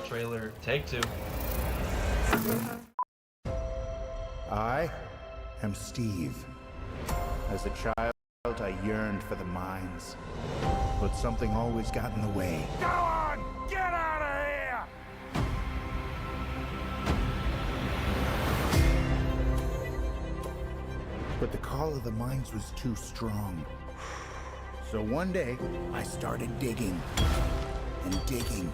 trailer. Take two. I am Steve. As a child, I yearned for the mines, but something always got in the way. Go on! Get out of here! But the call of the mines was too strong. So one day, I started digging and digging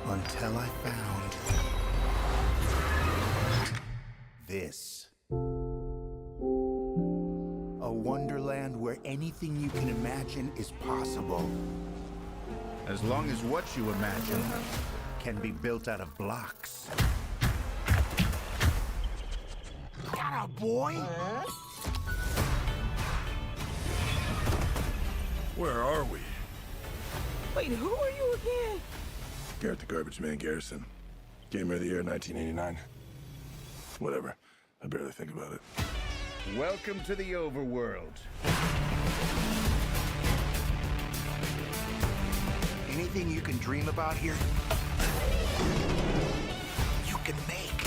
until I found this. A wonderland where anything you can imagine is possible. As long as what you imagine can be built out of blocks. Got a boy? Where are we? Wait, who are you again? Garrett the Garbage Man Garrison. Gamer of the Year 1989. Whatever. I barely think about it. Welcome to the overworld. Anything you can dream about here, you can make.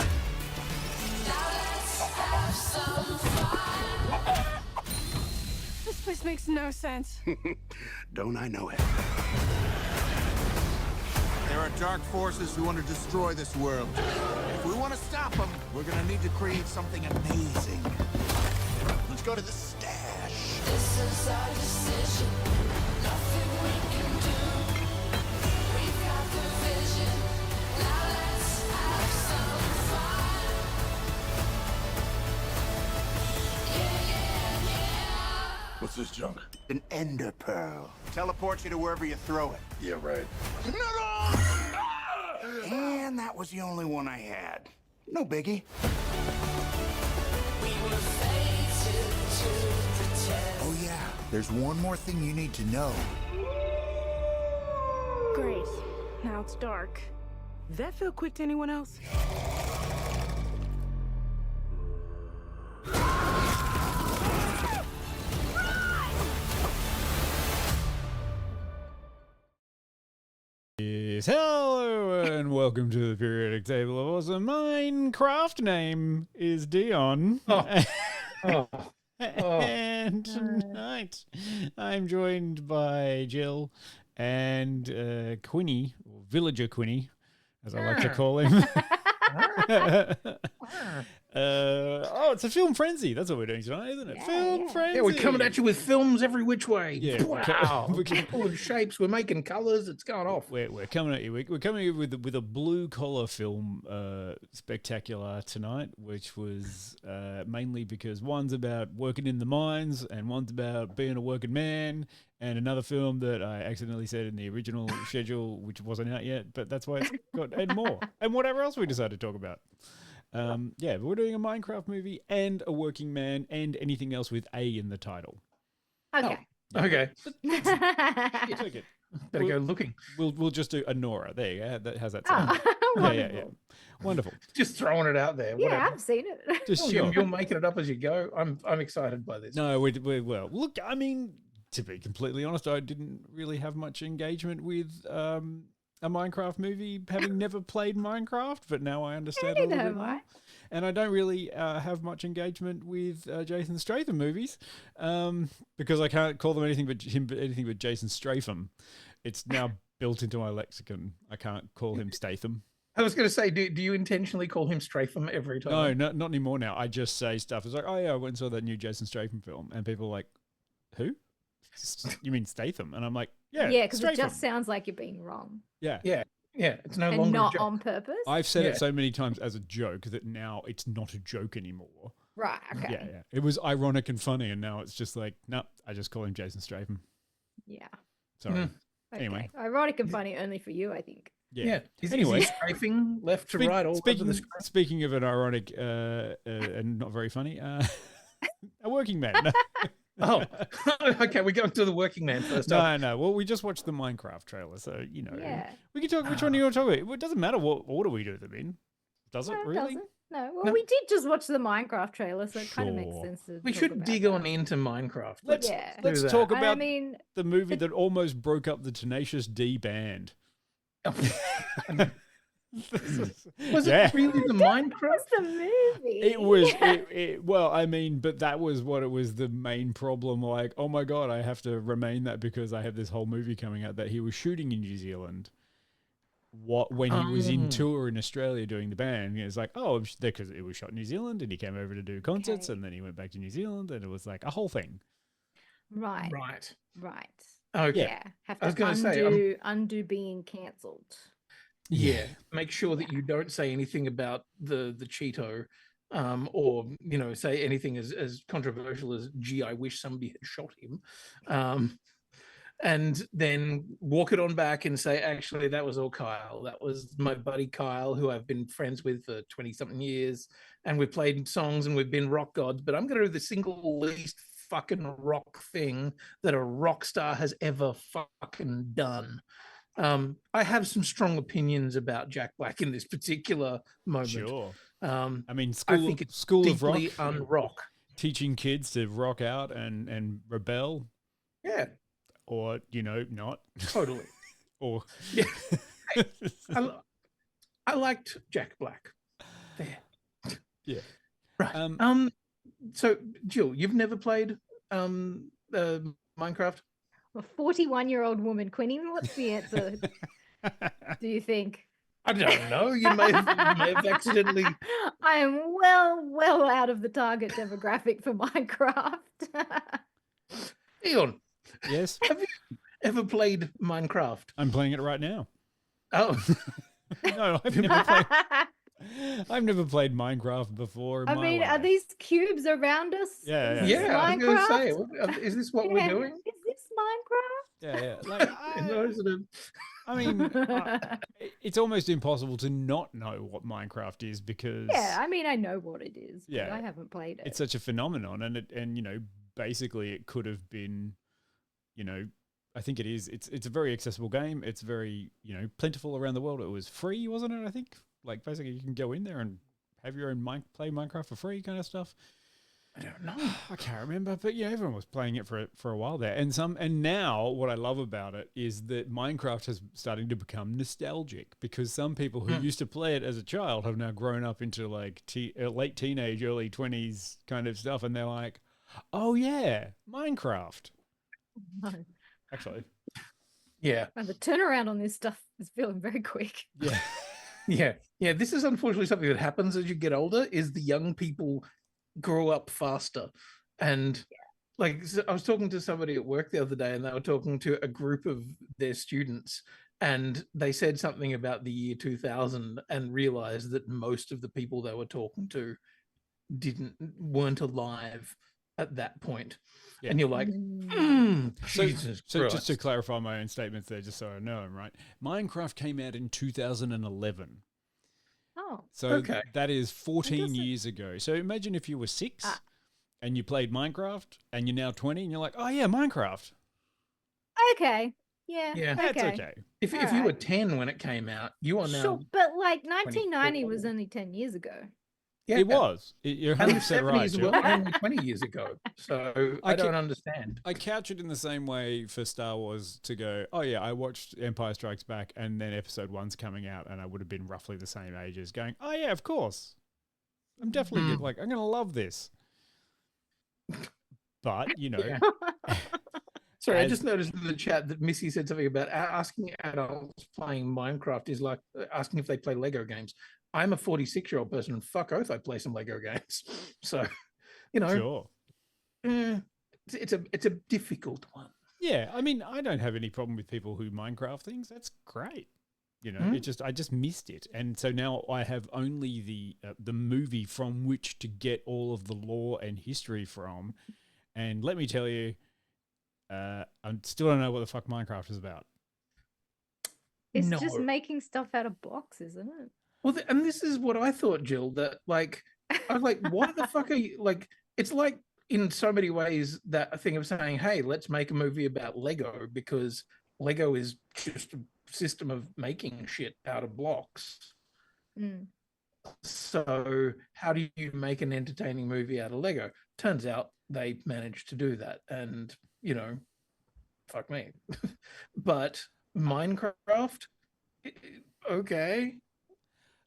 This place makes no sense. Don't I know it? There are dark forces who want to destroy this world. If we want to stop them, we're gonna need to create something amazing. Let's go to the stash. This is our decision. Nothing we can do. We've got the vision. Now let's have some fun. Yeah, yeah, yeah. What's this junk? An ender pearl. Teleports you to wherever you throw it. Yeah, right. And that was the only one I had. No biggie. We were fated to pretend. Oh yeah, there's one more thing you need to know. Great. Now it's dark. Did that feel quick to anyone else? Yes, hello and welcome to the periodic table of awesome. Minecraft name is Dion. And tonight I'm joined by Jill and Quinny, or Villager Quinny, as I like to call him. It's a film frenzy. That's what we're doing tonight, isn't it? Film frenzy. Yeah, we're coming at you with films every which way. Yeah, Wow. We're pulling shapes. We're making colours. It's going off. We're coming at you. We're coming at you with a blue collar film spectacular tonight, which was mainly because one's about working in the mines and one's about being a working man, and another film that I accidentally said in the original schedule, which wasn't out yet, but that's why it's got and more and whatever else we decided to talk about. But we're doing a Minecraft movie and a working man and anything else with A in the title. Okay. Oh, okay. You took it. Better go looking. We'll just do a Nora. There you go. How's that sound? Yeah. Wonderful. Just throwing it out there. Whatever. Yeah, I've seen it. Just You're making it up as you go. I'm excited by this. No, we're well. Look, I mean, to be completely honest, I didn't really have much engagement with a Minecraft movie, having never played Minecraft, but now I understand a little bit more. And I don't really have much engagement with Jason Statham movies because I can't call them anything but Jason Stratham. It's now built into my lexicon. I can't call him Statham. I was going to say, do you intentionally call him Stratham every time? No, not anymore now. I just say stuff. It's like, oh yeah, I went and saw that new Jason Statham film. And people are like, who? You mean Statham? And I'm like, yeah, because it just sounds like you're being wrong. Yeah. It's no and longer not a joke. on purpose. I've said it so many times as a joke that now it's not a joke anymore. Right. Okay. Yeah. It was ironic and funny, and now it's just like, no, I just call him Jason Stratham. Yeah. Sorry. Okay. Anyway, ironic and funny only for you, I think. Yeah. Is he strafing left to right all over the screen? Speaking of an ironic and not very funny, a working man. Oh, okay. We're going to the working man first. No. Well, we just watched the Minecraft trailer, so we can talk. Which one do you want to talk about? It doesn't matter what order we do them in. Does it really? Doesn't. No. Well, we did just watch the Minecraft trailer, so it kind of makes Sure. sense. We should dig on into Minecraft. Let's do that. talk about I mean, the movie that almost broke up the Tenacious D band. Was Yeah. it really the Minecraft? That's the movie. It was, well, I mean, but that was what it was the main problem. Like, oh my God, I have to remain that because I have this whole movie coming out that he was shooting in New Zealand. When he was in tour in Australia doing the band, it was like, oh, because it was shot in New Zealand and he came over to do concerts and then he went back to New Zealand and it was like a whole thing. Right. Right. Okay. Yeah. Have I was to gonna say, undo being cancelled. Yeah. Make sure that you don't say anything about the Cheeto, or say anything as controversial as "gee, I wish somebody had shot him," and then walk it on back and say, actually, that was all Kyle. That was my buddy Kyle, who I've been friends with for 20-something years, and we've played songs and we've been rock gods. But I'm going to do the single least fucking rock thing that a rock star has ever fucking done. I have some strong opinions about Jack Black in this particular moment. Sure. I mean, I think it's School of Rock, deeply unrock. teaching kids to rock out and rebel, Yeah, or not totally. or Yeah. I liked Jack Black. There. yeah. Right. So Jill, you've never played Minecraft? A 41-year-old woman, Quinny. What's the answer? Do you think? I don't know. You may have accidentally. I am well out of the target demographic for Minecraft. Dion, Yes, have you ever played Minecraft? I'm playing it right now. Oh, No, I've never played Minecraft before. In I my mean, are life. these cubes around us? Yeah, Is this yeah. I was going to Minecraft? say, is this what we're Yeah, doing? Is this Minecraft? Yeah. Like, I mean, it's almost impossible to not know what Minecraft is because Yeah, I mean, I know what it is, but Yeah. I haven't played it. it's such a phenomenon, and basically it could have been, I think it is. It's a very accessible game. It's very plentiful around the world. It was free, wasn't it? I think basically you can go in there and have your own play Minecraft for free kind of stuff. I don't know. I can't remember, but everyone was playing it for a while there, and now what I love about it is that Minecraft is starting to become nostalgic because some people who used to play it as a child have now grown up into like late teenage, early 20s kind of stuff, and they're like, "Oh yeah, Minecraft." No. Actually, Yeah. And the turnaround on this stuff is feeling very quick. yeah, Yeah. This is unfortunately something that happens as you get older. Is the young people grow up faster, and I was talking to somebody at work the other day, and they were talking to a group of their students, and they said something about the year 2000, and realized that most of the people they were talking to weren't alive at that point. Yeah. And you're like, Jesus So Christ. just to clarify my own statements there, just so I know I'm right, Minecraft came out in 2011. Oh, So Okay. that is 14 doesn't- years ago. So imagine if you were 6 Ah. and you played Minecraft and you're now 20 and you're like, oh yeah, Minecraft. okay. Yeah. Yeah. That's okay. If you were Alright. 10 when it came out, you are now. Sure, but like 1990 was 24. only 10 years ago. Yeah. It was. You're And the 100% right. 70s Jill. were only 20 years ago. So I don't understand. I couch it in the same way for Star Wars to go, oh yeah, I watched Empire Strikes Back and then episode 1's coming out and I would have been roughly the same age as going, oh yeah, of course. I'm definitely I'm going to love this. But, Yeah. Sorry, I just noticed in the chat that Missy said something about asking adults playing Minecraft is like asking if they play Lego games. I'm a 46-year-old person, and fuck oath, I play some Lego games. So, sure. it's a difficult one. Yeah, I mean, I don't have any problem with people who Minecraft things. That's great. I just missed it, and so now I have only the movie from which to get all of the lore and history from. And let me tell you, I still don't know what the fuck Minecraft is about. It's No. just making stuff out of blocks, isn't it? Well, and this is what I thought, Jill, that I was like, what the fuck are you like? It's like in so many ways that thing of saying, hey, let's make a movie about Lego because Lego is just a system of making shit out of blocks. Mm. So how do you make an entertaining movie out of Lego? Turns out they managed to do that. And, fuck me. But Minecraft Okay.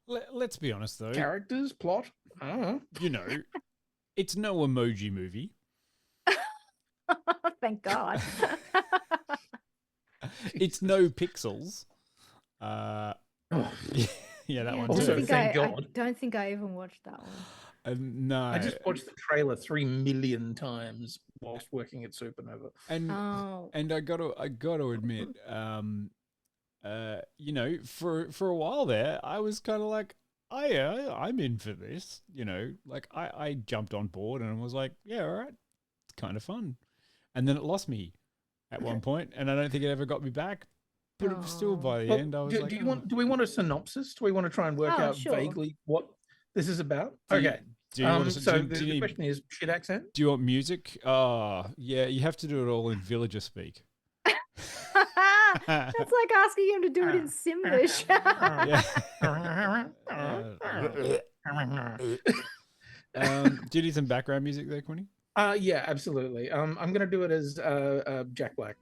Let's be honest though. Characters, plot. I don't know. You know, it's no emoji movie. Thank God. It's no pixels. Oh. Yeah, that Yeah, one I Also, don't too. think thank I God. don't think I even watched that one. No, I just watched the trailer 3 million times whilst working at Supernova. and Oh, and I gotta admit, you know, for a while there, I was kind of like, oh yeah, I'm in for this. You know, like I jumped on board and was like, yeah, all right, it's kind of fun. And then it lost me at one point, and I don't think it ever got me back. But it was still by the Well, end, I was do, like, do you oh. want? Do we want a synopsis? Do we want to try and work Oh, out sure. vaguely what this is about? Do you- Okay. Do you want to, So do the you need- question is, shit accent? do you want music? Yeah, you have to do it all in villager speak. that's like asking him to do it in Simlish. Do you need some background music there, Quinny? Yeah, absolutely. I'm gonna do it as Jack Black.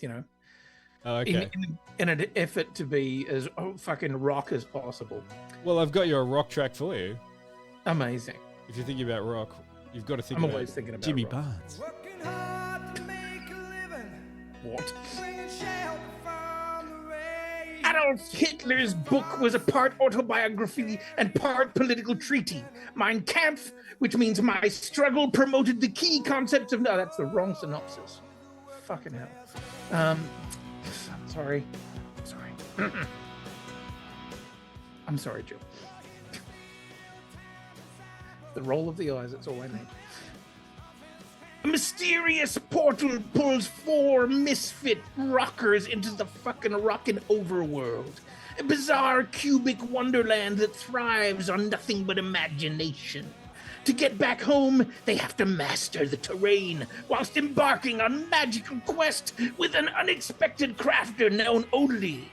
You know, Oh, okay. in an effort to be as fucking rock as possible. Well, I've got you a rock track for you. Amazing. If you're thinking about rock, you've got to think I'm about always thinking about Jimmy rock. Barnes. What? Adolf Hitler's book was a part autobiography and part political treaty. Mein Kampf, which means my struggle, promoted the key concepts of... No, that's the wrong synopsis. Fucking hell. Sorry. I'm sorry, Jill. The roll of the eyes, that's all I need. A mysterious portal pulls 4 misfit rockers into the fucking rockin' overworld. A bizarre cubic wonderland that thrives on nothing but imagination. To get back home, they have to master the terrain whilst embarking on magical quest with an unexpected crafter known only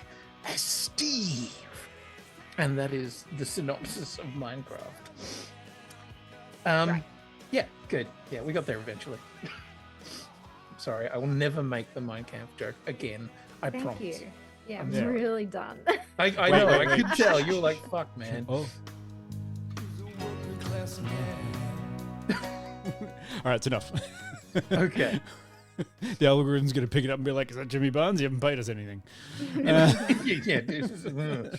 as Steve. And that is the synopsis of Minecraft. Right. Yeah, good. Yeah, we got there eventually. Sorry, I will never make the Minecraft joke again. I Thank promise. you. Yeah, I'm I'm sorry. really done. I Wait, know, wait, I wait. could tell. You were like, fuck, man. Oh. All right, it's enough. Okay. The algorithm's going to pick it up and be like, is that Jimmy Barnes? You haven't paid us anything. Yeah, dude.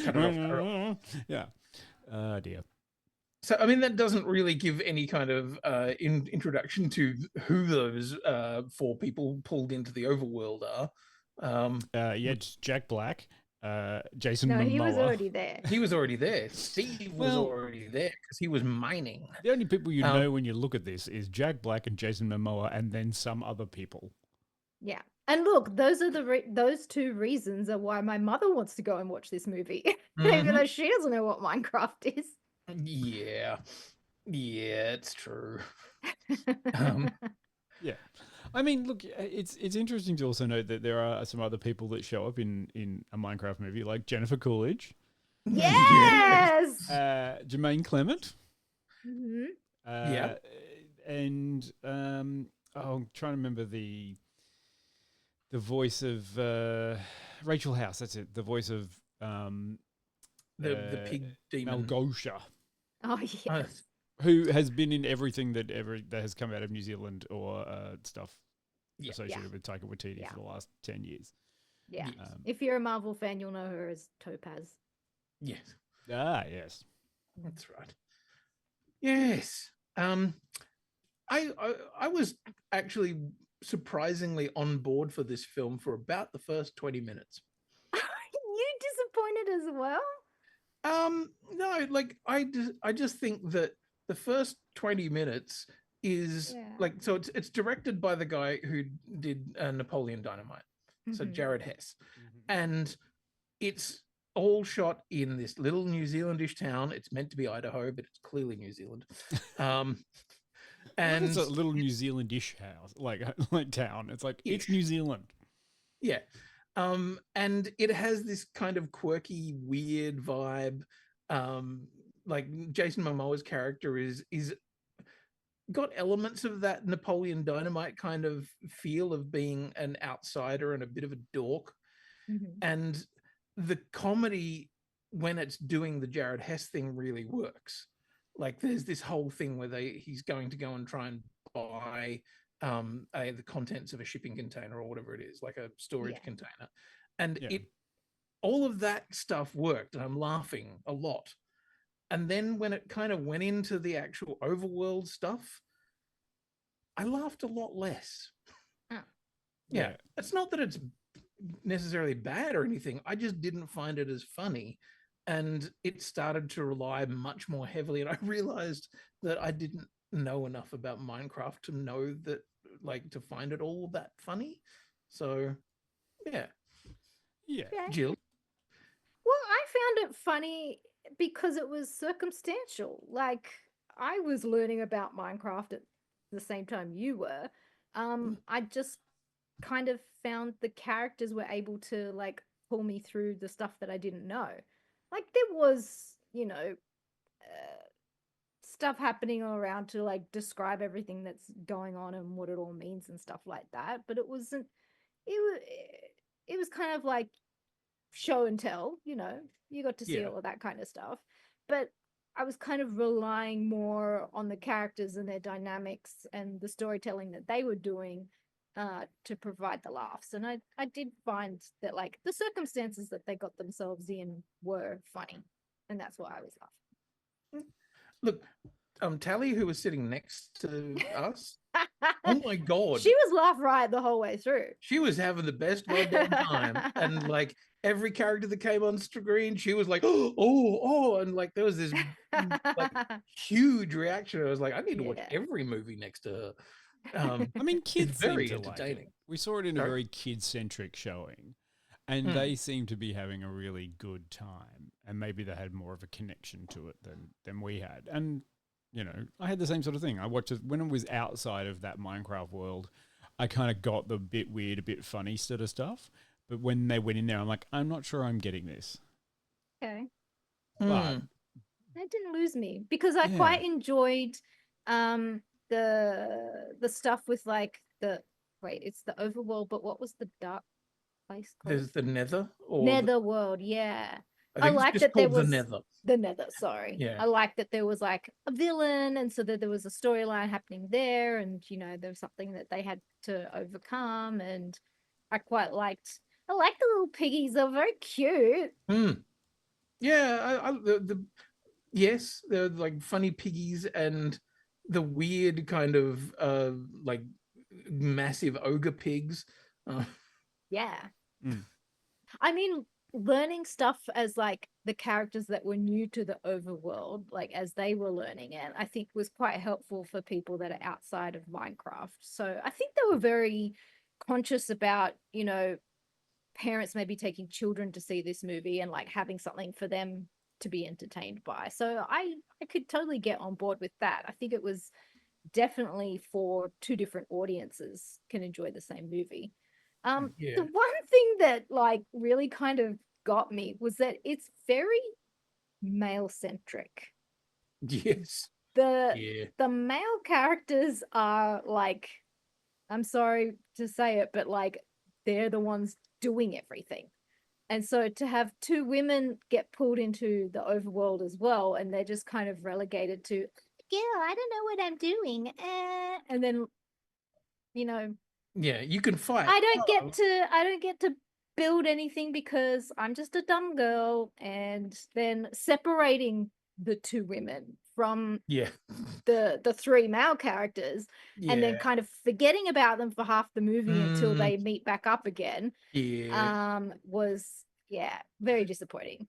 Cut it off. Yeah. Oh, dear. So, I mean, that doesn't really give any kind of introduction to who those 4 people pulled into the overworld are. Yeah, it's Jack Black, Jason No, Momoa. he was already there. He was already there. Steve was Well- already there because he was mining. The only people you Um, know when you look at this is Jack Black and Jason Momoa, and then some other people. Yeah. And look, those are those 2 reasons are why my mother wants to go and watch this movie, even Mhm. though she doesn't know what Minecraft is. Yeah, it's true. Yeah, I mean, look, it's interesting to also note that there are some other people that show up in a Minecraft movie, like Jennifer Coolidge, Yes. Jermaine Clement, Mhm. Yeah. and I'm trying to remember the voice of Rachel House. That's it. The voice of The pig demon. Malgosha, Oh yes. Uh, who has been in everything that has come out of New Zealand or stuff Yeah. associated with Taika Waititi Yeah. for the last 10 years. Yeah. Um, If you're a Marvel fan, you'll know her as Topaz. yes, yes. that's right. Yes. I was actually surprisingly on board for this film for about the first 20 minutes. You disappointed as well? No, like I just think that the first 20 minutes is Yeah. like, so it's directed by the guy who did Napoleon Dynamite, so Mhm. Jared Hess, and it's all shot in this little New Zealandish town. It's meant to be Idaho, but it's clearly New Zealand. And And it's a little New Zealandish house, like town. It's like it's New Zealand. yeah. And it has this kind of quirky, weird vibe. Like Jason Momoa's character is got elements of that Napoleon Dynamite kind of feel of being an outsider and a bit of a dork. Mhm. And the comedy, when it's doing the Jared Hess thing, really works. Like there's this whole thing where he's going to go and try and buy the contents of a shipping container or whatever it is, like a storage Yeah. container, and Yeah. all of that stuff worked, and I'm laughing a lot. And then when it kind of went into the actual overworld stuff, I laughed a lot less. Oh. Yeah. It's not that it's necessarily bad or anything. I just didn't find it as funny. And it started to rely much more heavily. And I realized that I didn't know enough about Minecraft to know that, like, to find it all that funny. So, yeah. Yeah. Jill? Well, I found it funny because it was circumstantial. Like, I was learning about Minecraft at the same time you were. I just kind of found the characters were able to, like, pull me through the stuff that I didn't know. Like, there was, stuff happening all around to, like, describe everything that's going on and what it all means and stuff like that. But it wasn't, it was kind of like show and tell, you got to see Yeah. all of that kind of stuff. But I was kind of relying more on the characters and their dynamics and the storytelling that they were doing to provide the laughs. And I did find that, like, the circumstances that they got themselves in were funny. And that's why I was laughing. Look, Tally, who was sitting next to us, oh my God. She was laugh riot the whole way through. She was having the best goddamn time. And, like, every character that came on screen, she was like, oh, and, like, there was this like huge reaction. I was like, I need to watch every movie next to her. I mean, kids it's very seem to like entertaining. it. We saw it in a Sorry? very kid-centric showing, and they seem to be having a really good time. And maybe they had more of a connection to it than we had. And I had the same sort of thing. I watched it when it was outside of that Minecraft world. I kind of got the bit weird, a bit funny sort of stuff. But when they went in there, I'm like, I'm not sure I'm getting this. Okay. But That didn't lose me because I quite enjoyed the stuff with, like, it's the overworld, but what was the dark place called? There's the Nether, or Netherworld, yeah. I think like it's that just there called was the Nether. the Nether, sorry. Yeah. I like that there was, like, a villain, and so that there was a storyline happening there, and there was something that they had to overcome, and I quite liked. I like the little piggies; they're very cute. Yeah, yes, they're like funny piggies, and the weird kind of like massive ogre pigs. Yeah. I mean, learning stuff as, like, the characters that were new to the overworld, like, as they were learning it, I think was quite helpful for people that are outside of Minecraft. So I think they were very conscious about, parents maybe taking children to see this movie and, like, having something for them to be entertained by. So I could totally get on board with that. I think it was definitely for two different audiences can enjoy the same movie. The one thing that, like, really kind of got me was that it's very male centric. Yes. The male characters are, like, I'm sorry to say it, but, like, they're the ones doing everything. And so to have two women get pulled into the overworld as well, and they're just kind of relegated to, I don't know what I'm doing. And then, Yeah, you can fight. I don't get to build anything because I'm just a dumb girl, and then separating the two women from the three male characters and then kind of forgetting about them for half the movie until they meet back up again was very disappointing.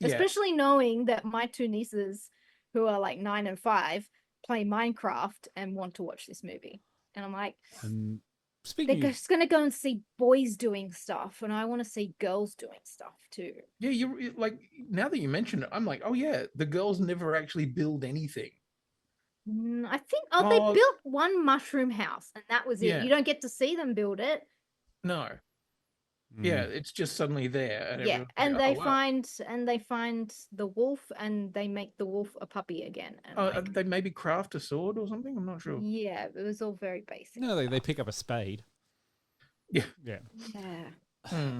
Especially knowing that my two nieces, who are like 9 and 5, play Minecraft and want to watch this movie. And I'm like, they're just going to go and see boys doing stuff, and I want to see girls doing stuff too. Yeah, you're like, now that you mention it, I'm like, oh yeah, the girls never actually build anything. I think they built one mushroom house, and that was it. You don't get to see them build it. No. Yeah, it's just suddenly there. And and they find the wolf, and they make the wolf a puppy again. And they maybe craft a sword or something. I'm not sure. Yeah, it was all very basic. No, they pick up a spade. Yeah. Yeah.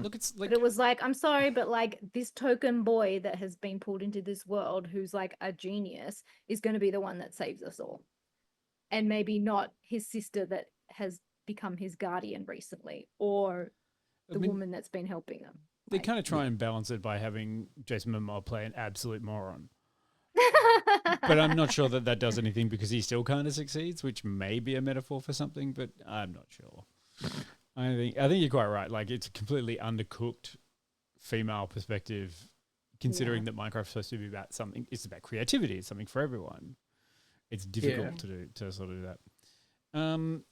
Look, it's like But it was like, I'm sorry, but like this token boy that has been pulled into this world who's like a genius is going to be the one that saves us all. And maybe not his sister that has become his guardian recently, or the woman that's been helping him. They kind of try and balance it by having Jason Momoa play an absolute moron. But I'm not sure that that does anything because he still kind of succeeds, which may be a metaphor for something, but I'm not sure. I think you're quite right. Like, it's a completely undercooked female perspective, considering that Minecraft's supposed to be about something. It's about creativity. It's something for everyone. It's difficult to sort of do that.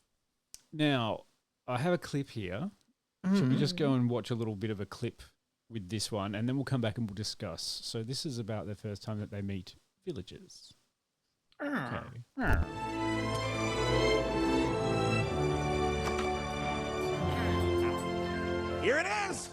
Now, I have a clip here. Should we just go and watch a little bit of a clip with this one, and then we'll come back and we'll discuss. So this is about the first time that they meet villagers. Okay. Here it is!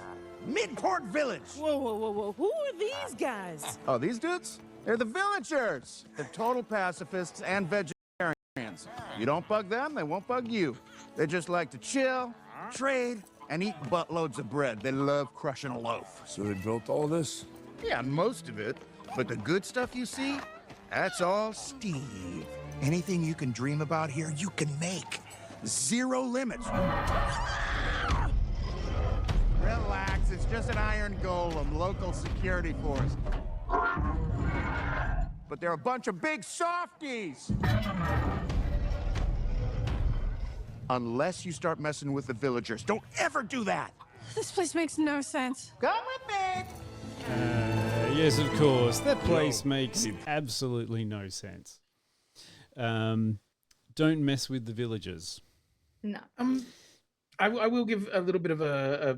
Midport Village! Whoa. Who are these guys? Oh, these dudes? They're the villagers! They're total pacifists and vegetarians. You don't bug them, they won't bug you. They just like to chill, trade, and eat buttloads of bread. They love crushing a loaf. So they built all this? Yeah, most of it. But the good stuff you see, that's all Steve. Anything you can dream about here, you can make. Zero limits. Relax, it's just an iron golem, local security force. But they're a bunch of big softies! Unless you start messing with the villagers. Don't ever do that! This place makes no sense. Come with me! Yes, of course. That place makes absolutely no sense. Don't mess with the villagers. No. I will give a little bit of a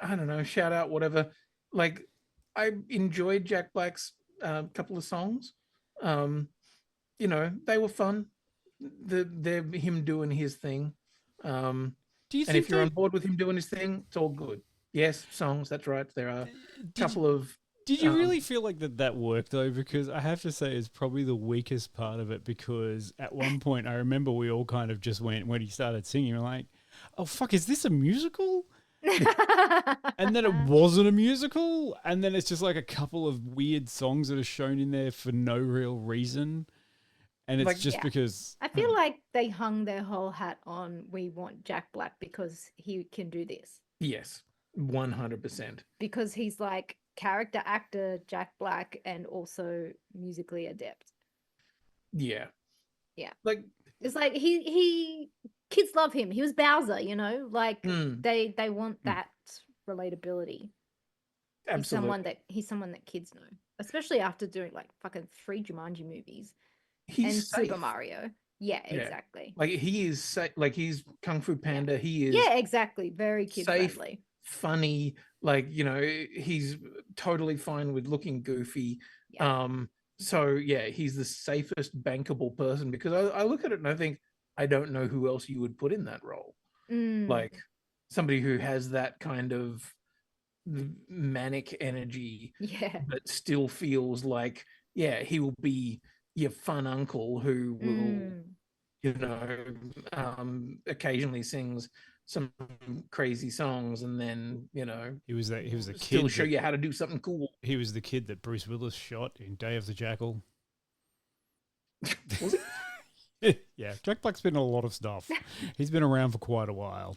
I don't know, shout out, whatever. Like, I enjoyed Jack Black's couple of songs. You know, they were fun. They're him doing his thing. Do you And think if you're on board with him doing his thing, it's all good. Yes, songs, that's right. There are a couple of... Did you really feel like that worked, though? Because I have to say it's probably the weakest part of it, because at one point I remember we all kind of just went, when he started singing, we're like, oh, fuck, is this a musical? And then it wasn't a musical, and then it's just like a couple of weird songs that are shown in there for no real reason. And it's Like- just because... I feel like they hung their whole hat on, we want Jack Black because he can do this. Yes, 100%. Because he's like character actor Jack Black and also musically adept. Yeah. Yeah. Like, It's like he kids love him. He was Bowser, you know? Like Mm. they want that relatability. absolutely. He's someone that kids know. Especially after doing like fucking 3 Jumanji movies and He's safe. Super Mario. Yeah, Yeah. exactly. Like, he is like, he's Kung Fu Panda. He is Yeah, exactly. Very kid safe. friendly. funny. Like, you know, he's totally fine with looking goofy. Yeah. So yeah, he's the safest bankable person, because I look at it and I think, I don't know who else you would put in that role. Mm. Like, somebody who has that kind of manic energy, Yeah. but still feels like, yeah, he will be your fun uncle who will, Mm. you know, occasionally sings some crazy songs, and then, you know, He was the still kid. show you how to do something cool. He was the kid that Bruce Willis shot in Day of the Jackal. Was Yeah, Jack Black's been in a lot of stuff. He's been around for quite a while.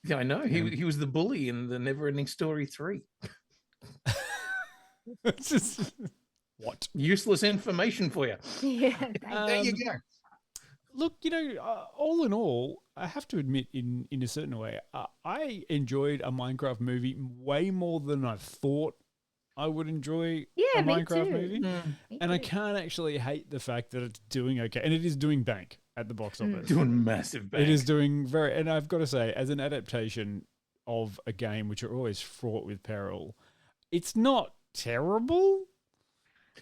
Yeah, I know. He was the bully in the Neverending Story 3. It's just- what? Useless information for you. Yeah. There you go. Look, you know, all in all, I have to admit, in a certain way, I enjoyed a Minecraft movie way more than I thought I would enjoy Yeah, a me Minecraft too. movie. Me And I too. can't actually hate the fact that it's doing okay. And it is doing bank at the box office. Doing massive bank. It is doing very, and I've got to say, as an adaptation of a game which are always fraught with peril, it's not terrible.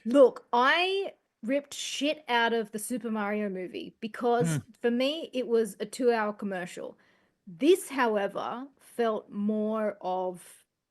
Look, I ripped shit out of the Super Mario movie because for me it was a 2-hour commercial. This, however, felt more of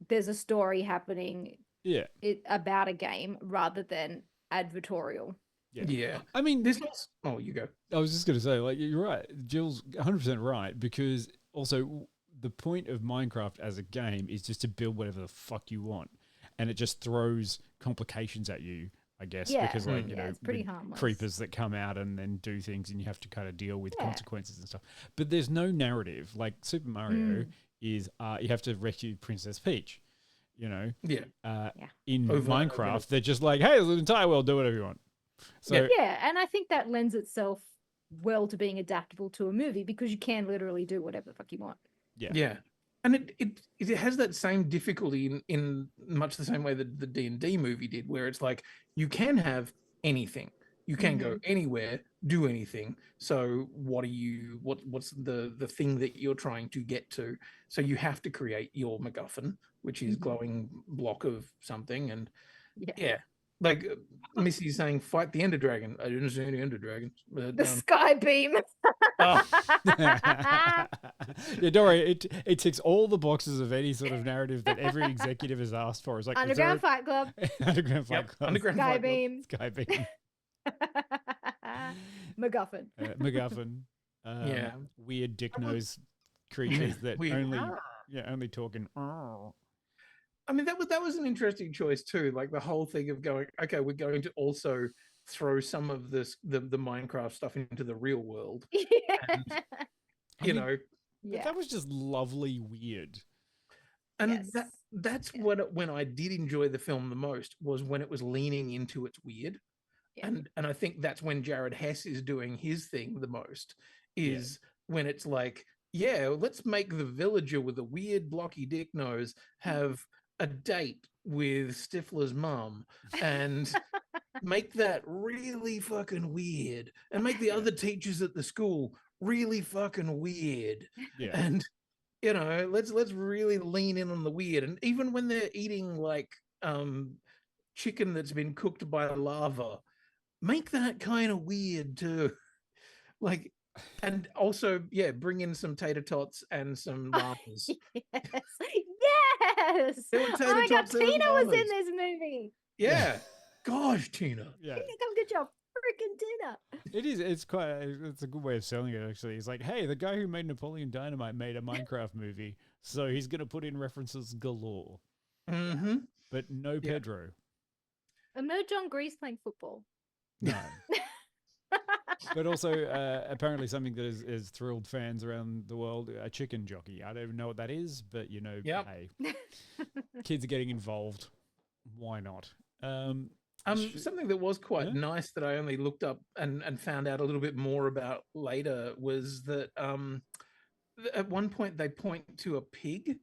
there's a story happening Yeah. about a game rather than advertorial. Yeah. I mean, This was... Oh, you go. I was just going to say, like, you're right. Jill's 100% right, because also the point of Minecraft as a game is just to build whatever the fuck you want, and it just throws complications at you, I guess, Yeah. because like you know, it's pretty with harmless. creepers that come out and then do things, and you have to kind of deal with Yeah. consequences and stuff. But there's no narrative. Like Super Mario is, you have to rescue Princess Peach. You know, Yeah. in Over and over Minecraft, they're just like, hey, there's an entire world, do whatever you want. So Yeah, and I think that lends itself well to being adaptable to a movie because you can literally do whatever the fuck you want. Yeah. And it has that same difficulty in much the same way that the D&D movie did, where it's like you can have anything. You can go anywhere, do anything. So what's the thing that you're trying to get to? So you have to create your MacGuffin, which is glowing block of something. And yeah. Like Missy's saying, fight the Ender Dragon. I didn't see any Ender Dragons. But, The sky beam. oh, yeah, don't worry. It ticks all the boxes of any sort of narrative that every executive has asked for. It's like Underground Fight Club. Underground Fight Club. Underground Sky Fight Club. beam. Sky beam. MacGuffin. MacGuffin. Yeah. Weird dick nose creatures that Weird. only talking. I mean, that was an interesting choice too. Like the whole thing of going, okay, we're going to also throw some of this the Minecraft stuff into the real world. And, you know, But that was just lovely weird. and that's when I did enjoy the film the most was when it was leaning into its weird. And I think that's when Jared Hess is doing his thing the most is when it's like, yeah, let's make the villager with a weird blocky dick nose have a date with Stifler's mum and make that really fucking weird and make the other teachers at the school really fucking weird. Yeah. And you know, let's really lean in on the weird. And even when they're eating like chicken that's been cooked by lava, make that kind of weird too. Like, and also, bring in some tater tots and some llamas. Yes. There were Oh tater my god, tots, there were Tina was in llamas. this movie. Yeah. Gosh, Tina. Yeah. Come get your freaking Tina. It is. It's a good way of selling it, actually. It's like, hey, the guy who made Napoleon Dynamite made a Minecraft movie, so he's going to put in references galore. Mm-hmm. But no Pedro. And no John Grease playing football. No. But also, apparently something that has thrilled fans around the world, a chicken jockey. I don't even know what that is, but, you know, hey, kids are getting involved. Why not? Something that was quite nice that I only looked up and found out a little bit more about later was that at one point they point to a pig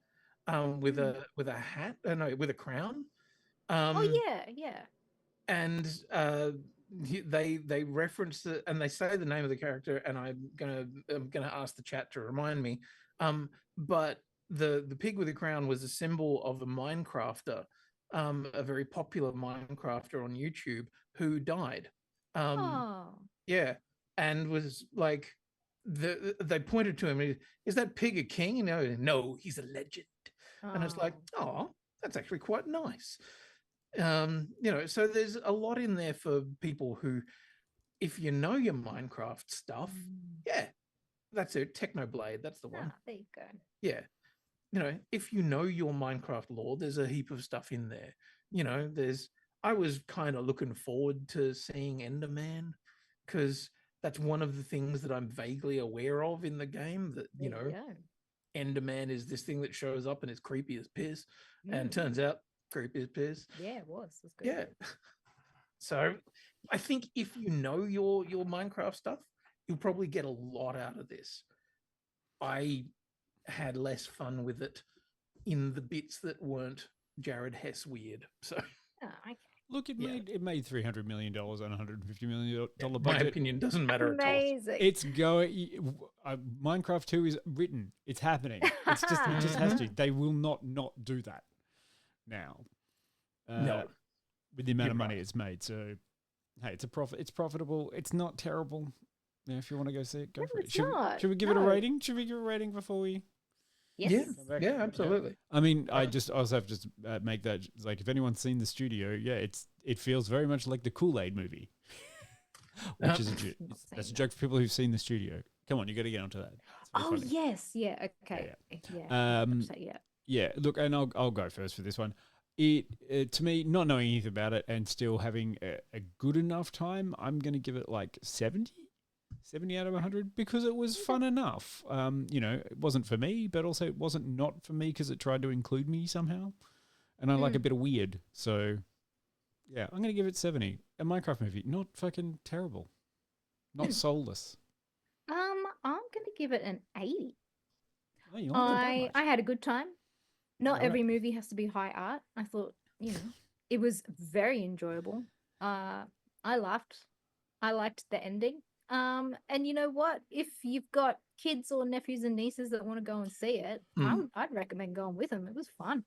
with a hat, with a crown. And they reference it and they say the name of the character, and I'm gonna ask the chat to remind me. But the pig with a crown was a symbol of a Minecrafter, a very popular Minecrafter on YouTube who died. Yeah, and was like they pointed to him. Is that pig a king? You know, no, he's a legend. And it's like, oh, that's actually quite nice. You know, so there's a lot in there for people who, if you know your Minecraft stuff, that's it. Technoblade, that's the one. There you go. Yeah. You know, if you know your Minecraft lore, there's a heap of stuff in there. You know, I was kind of looking forward to seeing Enderman because that's one of the things that I'm vaguely aware of in the game, that, you know, Enderman is this thing that shows up and is creepy as piss. And turns out creepy as piss. Yeah, it was. It was good. Yeah. So I think if you know your Minecraft stuff, you'll probably get a lot out of this. I had less fun with it in the bits that weren't Jared Hess weird. So look, it made $300 million on $150 million budget. My opinion doesn't matter at all. Amazing. It's going. Minecraft 2 is written. It's happening. It just has to. They will not do that now. No, with the amount of money it's made. So, hey, it's a profit. It's profitable. It's not terrible. Yeah, if you want to go see it, go for it. Should we give it a rating? Should we give it a rating before we? Yes. Yeah, absolutely. I mean, I also have to make that, like, if anyone's seen the studio, it feels very much like the Kool-Aid movie, which is a joke. That's a joke for people who've seen the studio. Come on, you got to get onto that. very Oh funny. yes, yeah, okay, yeah. So, yeah. Yeah, look, and I'll go first for this one. It to me, not knowing anything about it and still having a good enough time, I'm going to give it like 70 out of 100 because it was fun enough. It wasn't for me, but also it wasn't not for me because it tried to include me somehow, and I like a bit of weird. So, yeah, I'm going to give it 70. A Minecraft movie, not fucking terrible, not soulless. I'm gonna give it an 80. Oh, you like it that I much? had a good time. Not Alright. every movie has to be high art. I thought, it was very enjoyable. I laughed. I liked the ending. And you know what? If you've got kids or nephews and nieces that want to go and see it, I'd recommend going with them. It was fun.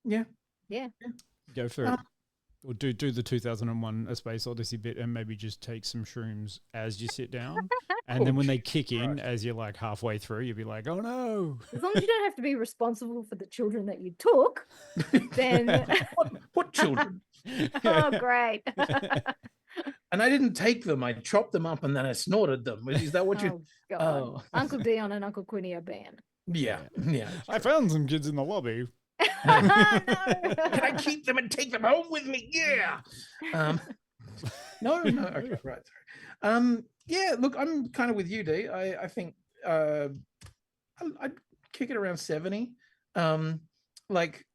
Yeah. Yeah. Go for it. Or do the 2001 A Space Odyssey bit and maybe just take some shrooms as you sit down. And then when they kick in, as you're like halfway through, you'll be like, oh no. As long as you don't have to be responsible for the children that you took, then What children? oh great. And I didn't take them. I chopped them up and then I snorted them. Is that what you? Oh, God. Oh. Uncle Dion and Uncle Quinny are banned. Yeah. I found some kids in the lobby. Can I keep them and take them home with me? Yeah. No. Okay, right. Sorry. Yeah. Look, I'm kind of with you, D. I think I'd kick it around 70. Like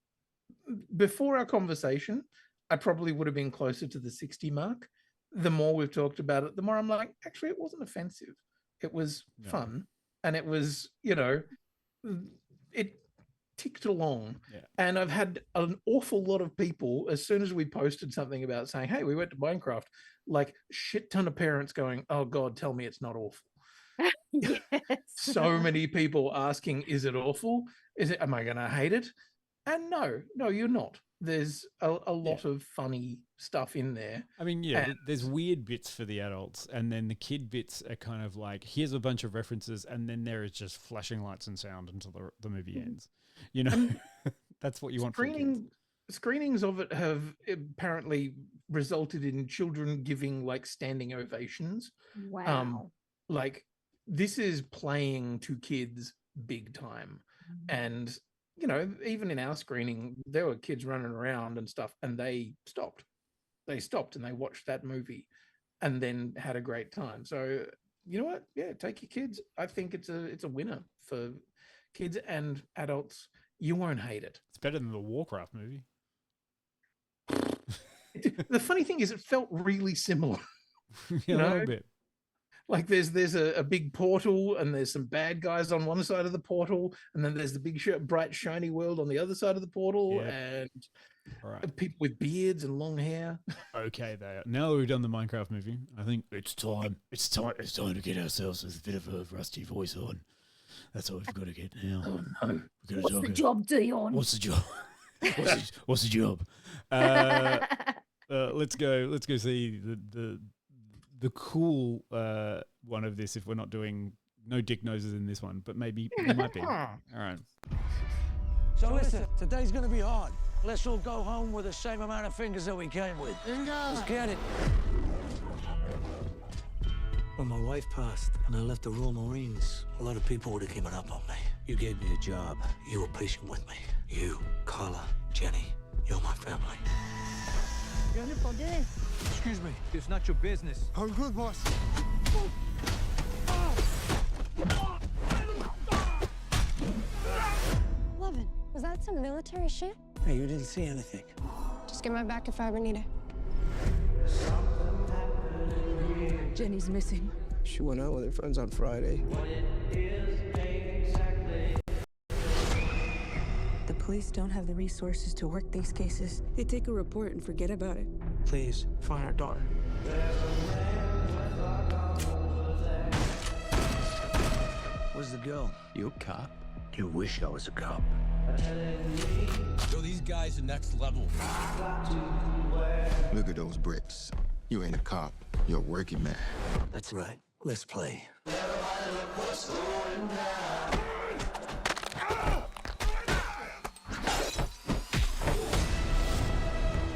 before our conversation, I probably would have been closer to the 60 mark. The more we've talked about it, the more I'm like, actually, it wasn't offensive. It was fun, and it was, it ticked along. Yeah. And I've had an awful lot of people, as soon as we posted something about saying, hey, we went to Minecraft, like shit ton of parents going, oh God, tell me it's not awful. Yes. So many people asking, is it awful? Am I going to hate it? And no, you're not. There's a lot of funny stuff in there. I mean, there's weird bits for the adults, and then the kid bits are kind of like, here's a bunch of references, and then there is just flashing lights and sound until the movie ends. That's what you want from kids. Screenings of it have apparently resulted in children giving like standing ovations. Wow. Like this is playing to kids big time. And even in our screening, there were kids running around and stuff, and they stopped and they watched that movie and then had a great time. So you know what? Yeah, take your kids. I think it's a winner for kids and adults. You won't hate it. It's better than the Warcraft movie. The funny thing is, it felt really similar. A little bit. Like there's a big portal, and there's some bad guys on one side of the portal, and then there's the big bright shiny world on the other side of the portal, and people with beards and long hair. Okay, now that we've done the Minecraft movie, I think it's time. It's time to get ourselves with a bit of a rusty voice on. That's what we've got to get now. Oh no! What's the job, Dion? What's the job? What's the job? Let's go see the cool one of this. If we're not doing no dick noses in this one, but maybe it might be. All right. So listen, today's gonna be hard. Let's all go home with the same amount of fingers that we came with. Let's get it. When my wife passed and I left the Royal Marines, a lot of people would have given up on me. You gave me a job. You were patient with me. You, Carla, Jenny, you're my family. Excuse me, it's not your business. I'm good, boss. Levin, was that some military shit? Hey, you didn't see anything. Just get my back if I ever need it. Jenny's missing. She went out with her friends on Friday. The police don't have the resources to work these cases. They take a report and forget about it. Please, find our daughter. Where's the girl? You a cop? You wish I was a cop. Yo, these guys are next level. Look at those bricks. You ain't a cop. You're a working man. That's right. Let's play.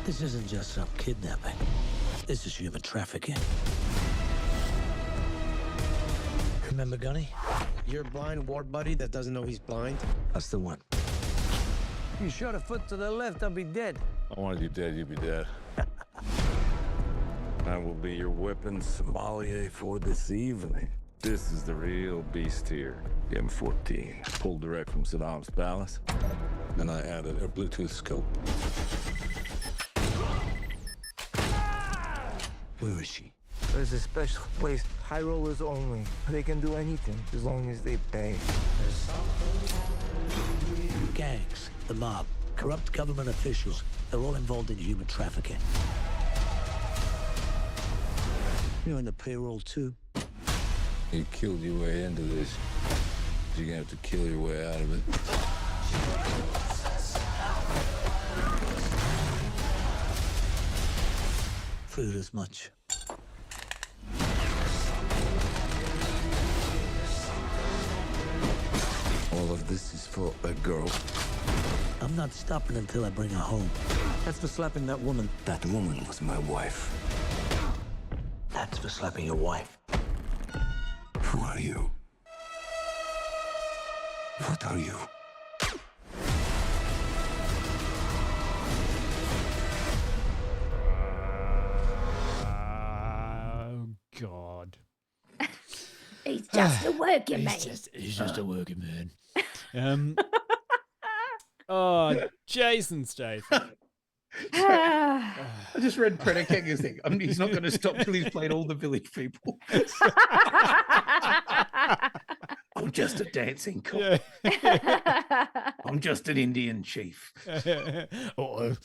This isn't just some kidnapping. This is human trafficking. Remember Gunny? Your blind ward buddy that doesn't know he's blind? That's the one. You shot a foot to the left, I'll be dead. I wanted you dead, you'd be dead. I will be your weapon sommelier for this evening. This is the real beast here. M14, pulled direct from Saddam's palace. Then I added a Bluetooth scope. Where is she? There's a special place, high rollers only. They can do anything as long as they pay. Gangs, the mob, corrupt government officials. They're all involved in human trafficking. You're in the payroll too. You killed your way into this. You're gonna have to kill your way out of it. Food as much. All of this is for a girl. I'm not stopping until I bring her home. That's for slapping that woman. That woman was my wife. That's for slapping your wife. Who are you? What are you? Oh, God. He's just a working man. He's just a working man. Oh, Jason Statham. I just read Predator's thing. He's not going to stop till he's played all the village people. I'm just a dancing cop. Yeah. I'm just an Indian chief. Uh-oh.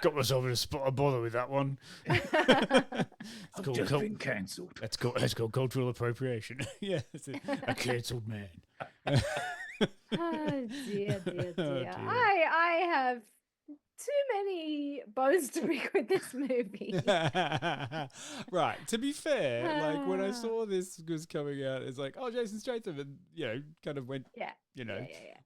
Got myself in a spot of bother with that one. I've just been cancelled. That's called cultural appropriation. Yeah, it's a cancelled man. Oh dear, dear, dear. Oh, dear. I have too many bones to pick with this movie. Right. To be fair, like when I saw this was coming out, it's like, oh, Jason Statham, and kind of went, Yeah.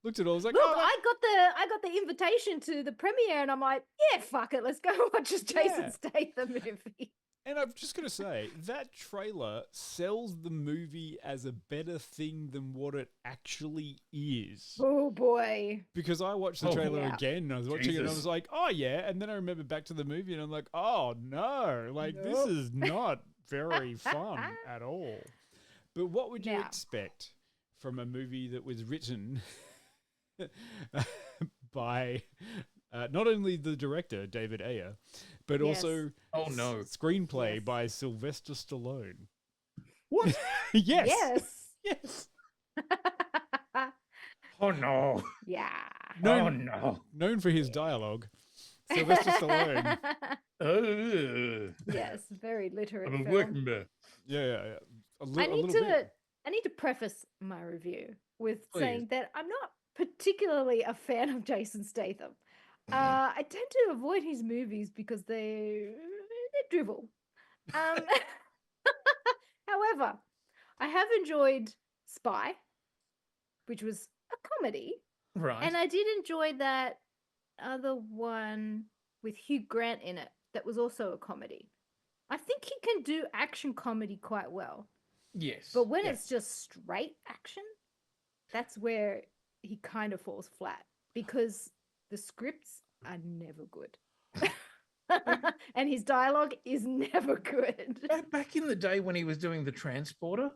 looked at it all, I was like, Look, oh, I got the invitation to the premiere, and I'm like, yeah, fuck it, let's go watch this Jason Statham movie. And I'm just going to say, that trailer sells the movie as a better thing than what it actually is. Oh, boy. Because I watched the trailer again, and I was watching it, and I Jesus. was like, oh, yeah. And then I remember back to the movie, and I'm like, oh, no. Like, this is not very fun at all. But what would you expect from a movie that was written by not only the director, David Ayer, but also screenplay by Sylvester Stallone? What? Yes. Yes. Oh, no. Yeah. Known for his dialogue, Sylvester Stallone. Yes, very literate. I'm film. working there. Yeah. I need to preface my review with saying that I'm not particularly a fan of Jason Statham. I tend to avoid his movies because they're drivel. However, I have enjoyed Spy, which was a comedy. Right. And I did enjoy that other one with Hugh Grant in it that was also a comedy. I think he can do action comedy quite well. Yes. But when it's just straight action, that's where he kind of falls flat because the scripts are never good. And his dialogue is never good. Back in the day when he was doing The Transporter,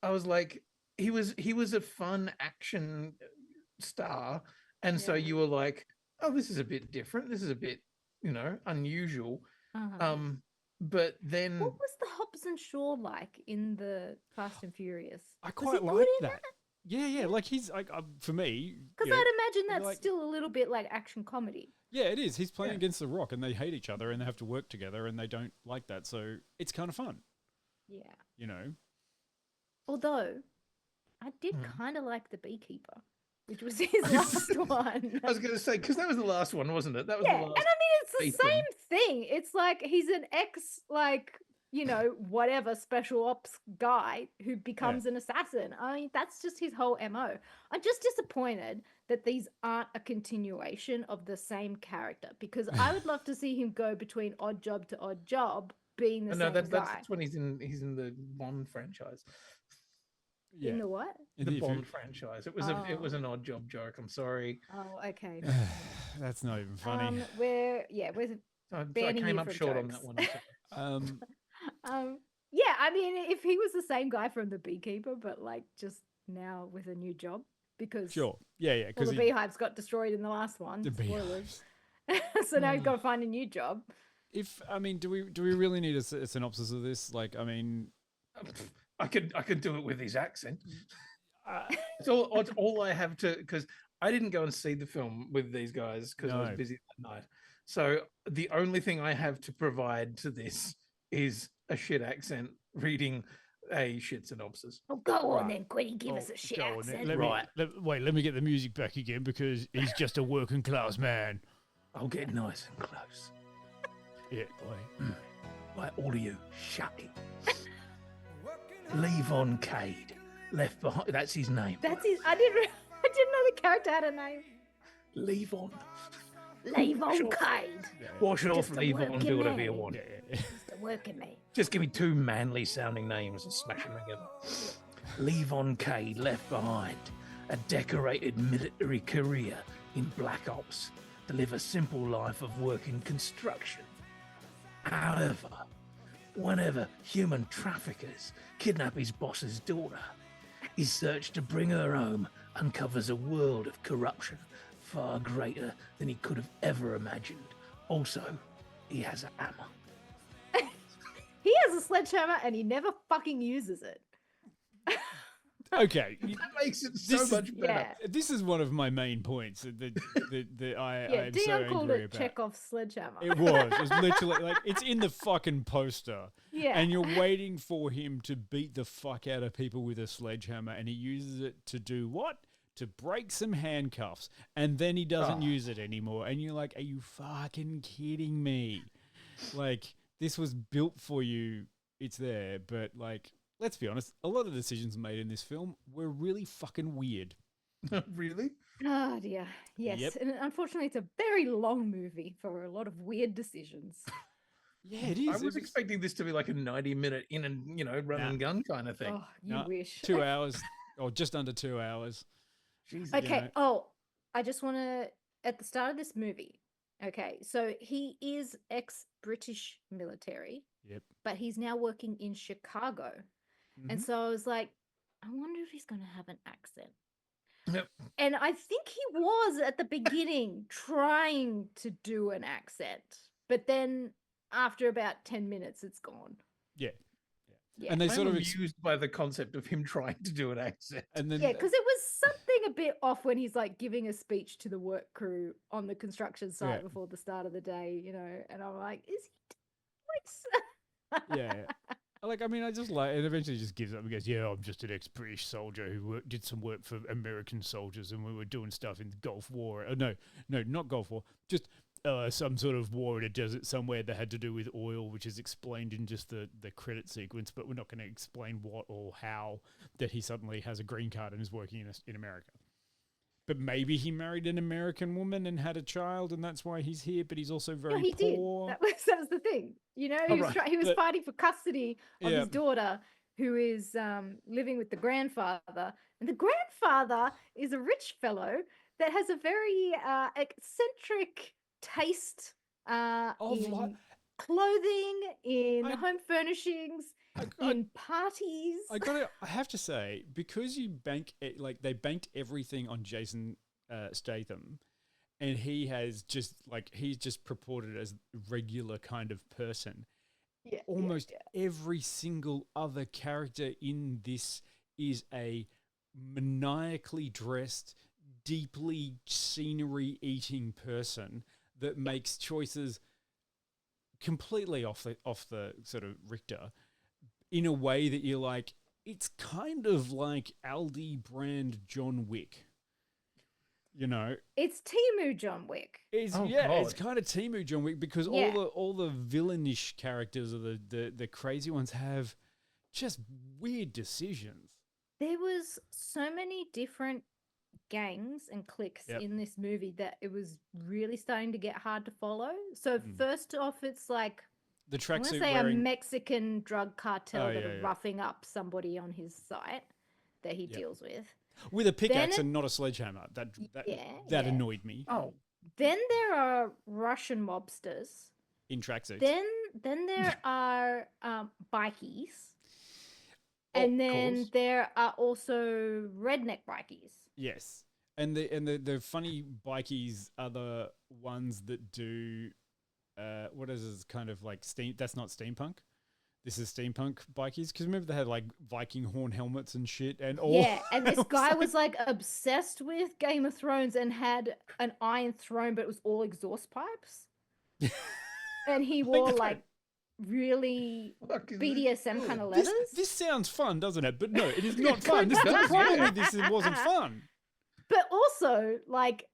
I was like, he was a fun action star. And so you were like, oh, this is a bit different. This is a bit, unusual. But then what was the Hobbs and Shaw like in the Fast and Furious? I quite like that. Yeah. Like he's like for me, because I'd imagine that's still a little bit like action comedy. Yeah, it is. He's playing against The Rock, and they hate each other, and they have to work together, and they don't like that. So it's kind of fun. Yeah. Although I did kind of like The Beekeeper, which was his last one. I was going to say, because that was the last one, wasn't it? That was the last. And I mean, it's the same thing. It's like he's an whatever special ops guy who becomes an assassin. I mean, that's just his whole MO. I'm just disappointed that these aren't a continuation of the same character because I would love to see him go between odd job to odd job being the same guy. That's when he's in the one franchise. In the what? The Bond franchise. It was an odd job joke. I'm sorry. Oh, okay. That's not even funny. We're I banning came you up from short on jokes. that one. Yeah, I mean, if he was the same guy from The Beekeeper, but like just now with a new job, because Sure. Yeah. all Because the beehives got destroyed in the last one. The Spoilers. So now he's got to find a new job. do we really need a synopsis of this? Like, I mean, I could do it with his accent. It's all I have to, because I didn't go and see the film with these guys because I was busy that night. So the only thing I have to provide to this is a shit accent reading a shit synopsis. Oh, go on then, Quinny, give us a shit accent. Let me get the music back again because he's just a working class man. I'll get nice and close. Yeah, boy. Right, all of you, shut it. Levon Cade, left behind. That's his name. That's his. I didn't know the character had a name. Levon. Levon Cade. Wash it off, Just a Levon. working Do whatever man. you want. Just a working man. Just give me two manly sounding names and smash them together. Levon Cade left behind a decorated military career in Black Ops to live a simple life of work in construction. However, whenever human traffickers kidnap his boss's daughter, his search to bring her home uncovers a world of corruption far greater than he could have ever imagined. Also, he has a hammer. He has a sledgehammer and he never fucking uses it. Okay, that makes it so much better. Yeah. This is one of my main points that I'm Dion so called angry it about. Chekhov's sledgehammer. It was literally like it's in the fucking poster. Yeah. And you're waiting for him to beat the fuck out of people with a sledgehammer, and he uses it to do what? To break some handcuffs, and then he doesn't use it anymore. And you're like, are you fucking kidding me? Like, this was built for you. It's there, but like, let's be honest, a lot of the decisions made in this film were really fucking weird. Really? Oh dear. Yes. Yep. And unfortunately, it's a very long movie for a lot of weird decisions. Yeah, it is. I was expecting this to be like a 90-minute in and, run and gun kind of thing. Oh, you wish. 2 hours, or just under 2 hours. Jesus. Okay. Oh, I just want to, at the start of this movie, okay, so he is ex-British military. Yep. But he's now working in Chicago. And so I was like, I wonder if he's going to have an accent. Yep. And I think he was at the beginning trying to do an accent. But then after about 10 minutes, it's gone. Yeah. Yeah. And they I'm sort of amused by the concept of him trying to do an accent. and then Yeah, because it was something a bit off when he's like giving a speech to the work crew on the construction site before the start of the day, and I'm like, is he yeah. Like, I mean, I just like, and eventually just gives up and goes, yeah, I'm just an ex-British soldier who did some work for American soldiers and we were doing stuff in the Gulf War. No, not Gulf War, just some sort of war in a desert somewhere that had to do with oil, which is explained in just the credit sequence, but we're not going to explain what or how that he suddenly has a green card and is working in America. But maybe he married an American woman and had a child, and that's why he's here. But he's also very he poor. did. That was the thing. He was fighting for custody of his daughter, who is living with the grandfather, and the grandfather is a rich fellow that has a very eccentric taste in clothing, in home furnishings, in parties. I have to say, because you bank it, like they banked everything on Jason Statham, and he's just purported as a regular kind of person. Yeah, almost every single other character in this is a maniacally dressed, deeply scenery eating person that makes choices completely off the sort of Richter, in a way that you're like, it's kind of like Aldi brand John Wick. It's Timu John Wick. It's kind of Timu John Wick because all the villainish characters or the crazy ones have just weird decisions. There was so many different gangs and cliques in this movie that it was really starting to get hard to follow. So first off, it's like, the I want to tracksuit say wearing a Mexican drug cartel that are yeah. roughing up somebody on his site. that he deals with a pickaxe Then- and not a sledgehammer. That Yeah. annoyed me. Oh, Then there are Russian mobsters. In tracksuits. Then there are bikies. Oh, And of then course. there are also redneck bikies. Yes, and the funny bikies are the ones that do what is this kind of like steam? That's not steampunk. This is steampunk bikies because remember they had like Viking horn helmets and shit and all. Yeah, and this guy was like obsessed with Game of Thrones and had an iron throne, but it was all exhaust pipes. And he wore like really BDSM kind of leathers. This sounds fun, doesn't it? But no, it is not fun. This is the problem with this. It wasn't fun. But also, like,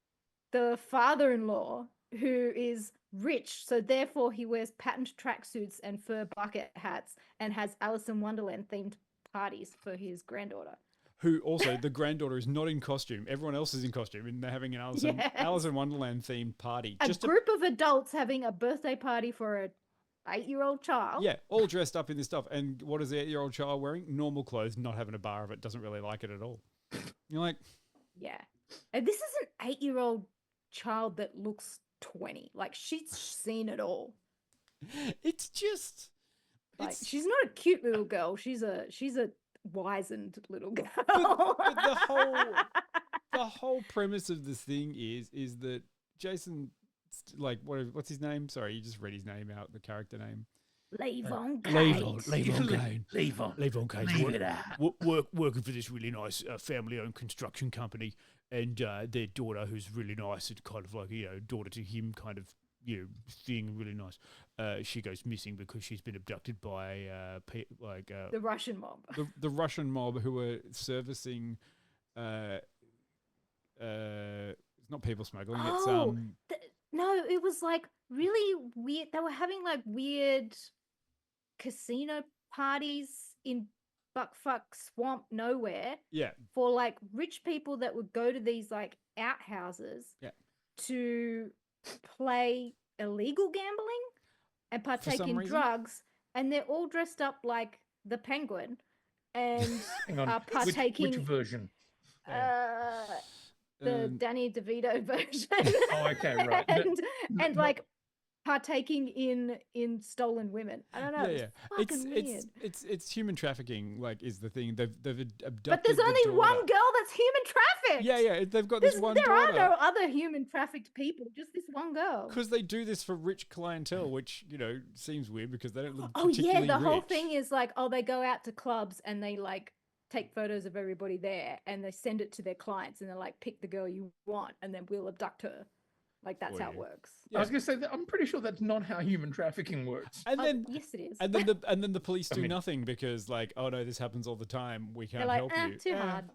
the father-in-law who is rich, so therefore he wears patterned tracksuits and fur bucket hats and has Alice in Wonderland themed parties for his granddaughter. Who also the granddaughter is not in costume. Everyone else is in costume, and they're having an Yes. Alice in Wonderland themed party. A group of adults having a birthday party for a 8-year-old child. Yeah, all dressed up in this stuff. And what is the 8-year-old child wearing? Normal clothes, not having a bar of it. Doesn't really like it at all. You're like, Yeah. And this is an 8-year-old child that looks 20. Like, she's seen it all. It's just like she's not a cute little girl. She's a wizened little girl. but the whole premise of this thing is that Jason, like, what's his name? Sorry, you just read his name out, the character name. Levon Kane. Levon Kane. Working for this really nice family-owned construction company, and their daughter, who's really nice and kind of like, daughter to him kind of, thing, really nice. She goes missing because she's been abducted by the Russian mob. The Russian mob who are servicing. It's not people smuggling. It's no, it was like really weird. They were having like weird casino parties in buckfuck swamp nowhere. Yeah. For like rich people that would go to these like outhouses. Yeah. To play illegal gambling and partake some in reason? drugs, and they're all dressed up like the Penguin and Hang on. are partaking. Which version? The Danny DeVito version. Oh, okay, right. and like partaking in stolen women. I don't know. Yeah, It's fucking weird. It's human trafficking. Like, is the thing they've abducted. But there's the only one daughter. girl that's human trafficked. Yeah. They've got this one There daughter. are no other human trafficked people. Just this one girl. Because they do this for rich clientele, which seems weird because they don't look Oh yeah, particularly the whole rich. thing is like, they go out to clubs and they like take photos of everybody there and they send it to their clients and they're like, pick the girl you want and then we'll abduct her. Like that's how it works. I was going to say that I'm pretty sure that's not how human trafficking works. And then yes, it is. And then the police do nothing because like, oh no, this happens all the time. We can't like, help you. too hard.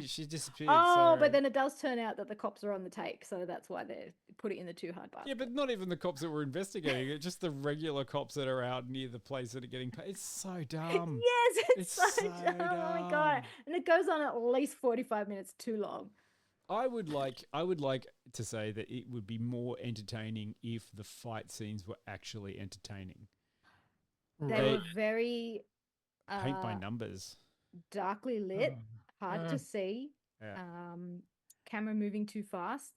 She disappeared. Oh, sorry. but then it does turn out that the cops are on the take, so that's why they put it in the too hard basket. Yeah, but not even the cops that were investigating it, just the regular cops that are out near the place that are getting paid. It's so dumb. Yes, it's so dumb. Oh my god. And it goes on at least 45 minutes too long. I would like to say that it would be more entertaining if the fight scenes were actually entertaining. They were very paint by numbers. Darkly lit, hard to see. Yeah. Camera moving too fast.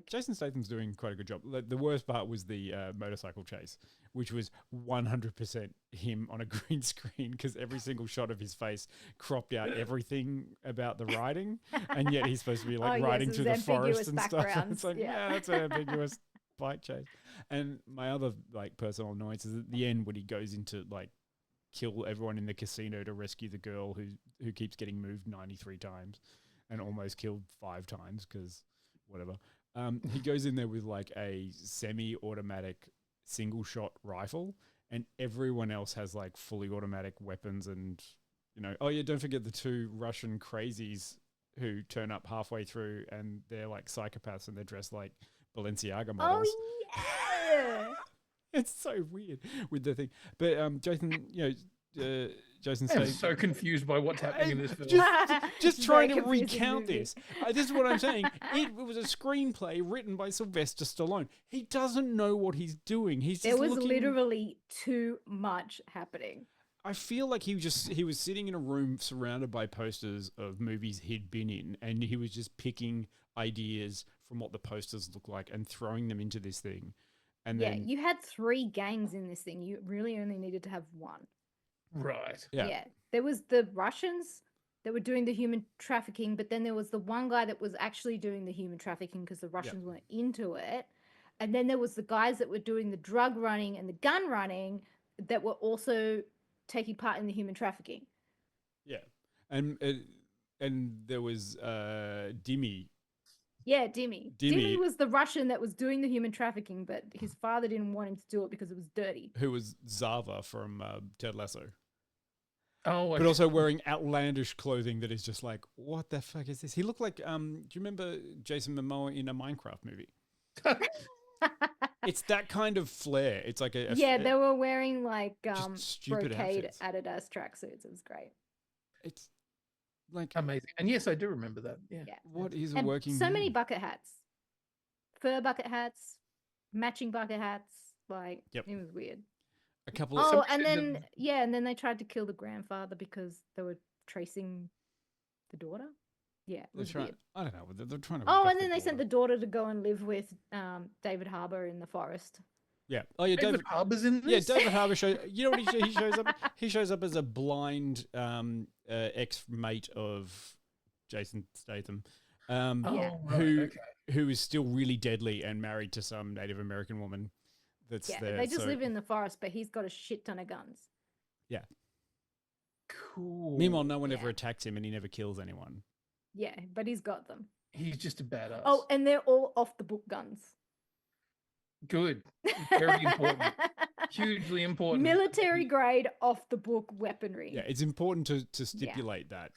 Jason Statham's doing quite a good job. The worst part was the motorcycle chase, which was 100% him on a green screen because every single shot of his face cropped out everything about the riding, and yet he's supposed to be like riding through the forest and stuff. It's like, yeah, that's an ambiguous bike chase. And my other like personal annoyance is at the end when he goes into like kill everyone in the casino to rescue the girl who keeps getting moved 93 times. And almost killed 5 times because whatever. He goes in there with like a semi-automatic single-shot rifle, and everyone else has like fully automatic weapons. And oh yeah, don't forget the 2 Russian crazies who turn up halfway through, and they're like psychopaths, and they're dressed like Balenciaga models. Oh yeah, it's so weird with the thing. But Jason, Jason I'm Statham. so confused by what's happening in this film. Just trying to Very confusing recount movie. this. This is what I'm saying. It was a screenplay written by Sylvester Stallone. He doesn't know what he's doing. He's just there was looking... literally too much happening. I feel like he was sitting in a room surrounded by posters of movies he'd been in, and he was just picking ideas from what the posters look like and throwing them into this thing. And yeah, then you had 3 gangs in this thing. You really only needed to have 1. Right. Yeah. There was the Russians that were doing the human trafficking, but then there was the one guy that was actually doing the human trafficking because the Russians weren't into it. And then there was the guys that were doing the drug running and the gun running that were also taking part in the human trafficking. Yeah. And there was Dimmy. Yeah, Dimmy. Dimmy. Dimmy was the Russian that was doing the human trafficking, but his father didn't want him to do it because it was dirty. Who was Zava from Ted Lasso. Oh, but also wearing outlandish clothing that is just like, what the fuck is this? He looked like, do you remember Jason Momoa in a Minecraft movie? It's that kind of flair. It's like they were wearing like stupid brocade outfits. Adidas tracksuits. It was great. It's like amazing. And yes, I do remember that. Yeah. What is a And working so many man? bucket hats, fur bucket hats, matching bucket hats. Like Yep. it was weird. A couple of Oh, and then they tried to kill the grandfather because they were tracing the daughter. Yeah, it they're was trying, weird. I don't know. They're trying to. Oh, rip off and then the they sent the daughter to go and live with David Harbour in the forest. Yeah. Oh, yeah. David Harbour's in this? Yeah, David Harbour shows. You know what he shows up? He shows up as a blind ex-mate of Jason Statham, who is still really deadly and married to some Native American woman. That's there. They just live in the forest, but he's got a shit ton of guns. Yeah. Cool. Meanwhile, no one ever attacks him, and he never kills anyone. Yeah, but he's got them. He's just a badass. Oh, and they're all off the book guns. Good. Very important. Hugely important. Military grade, off the book weaponry. Yeah, it's important to stipulate that,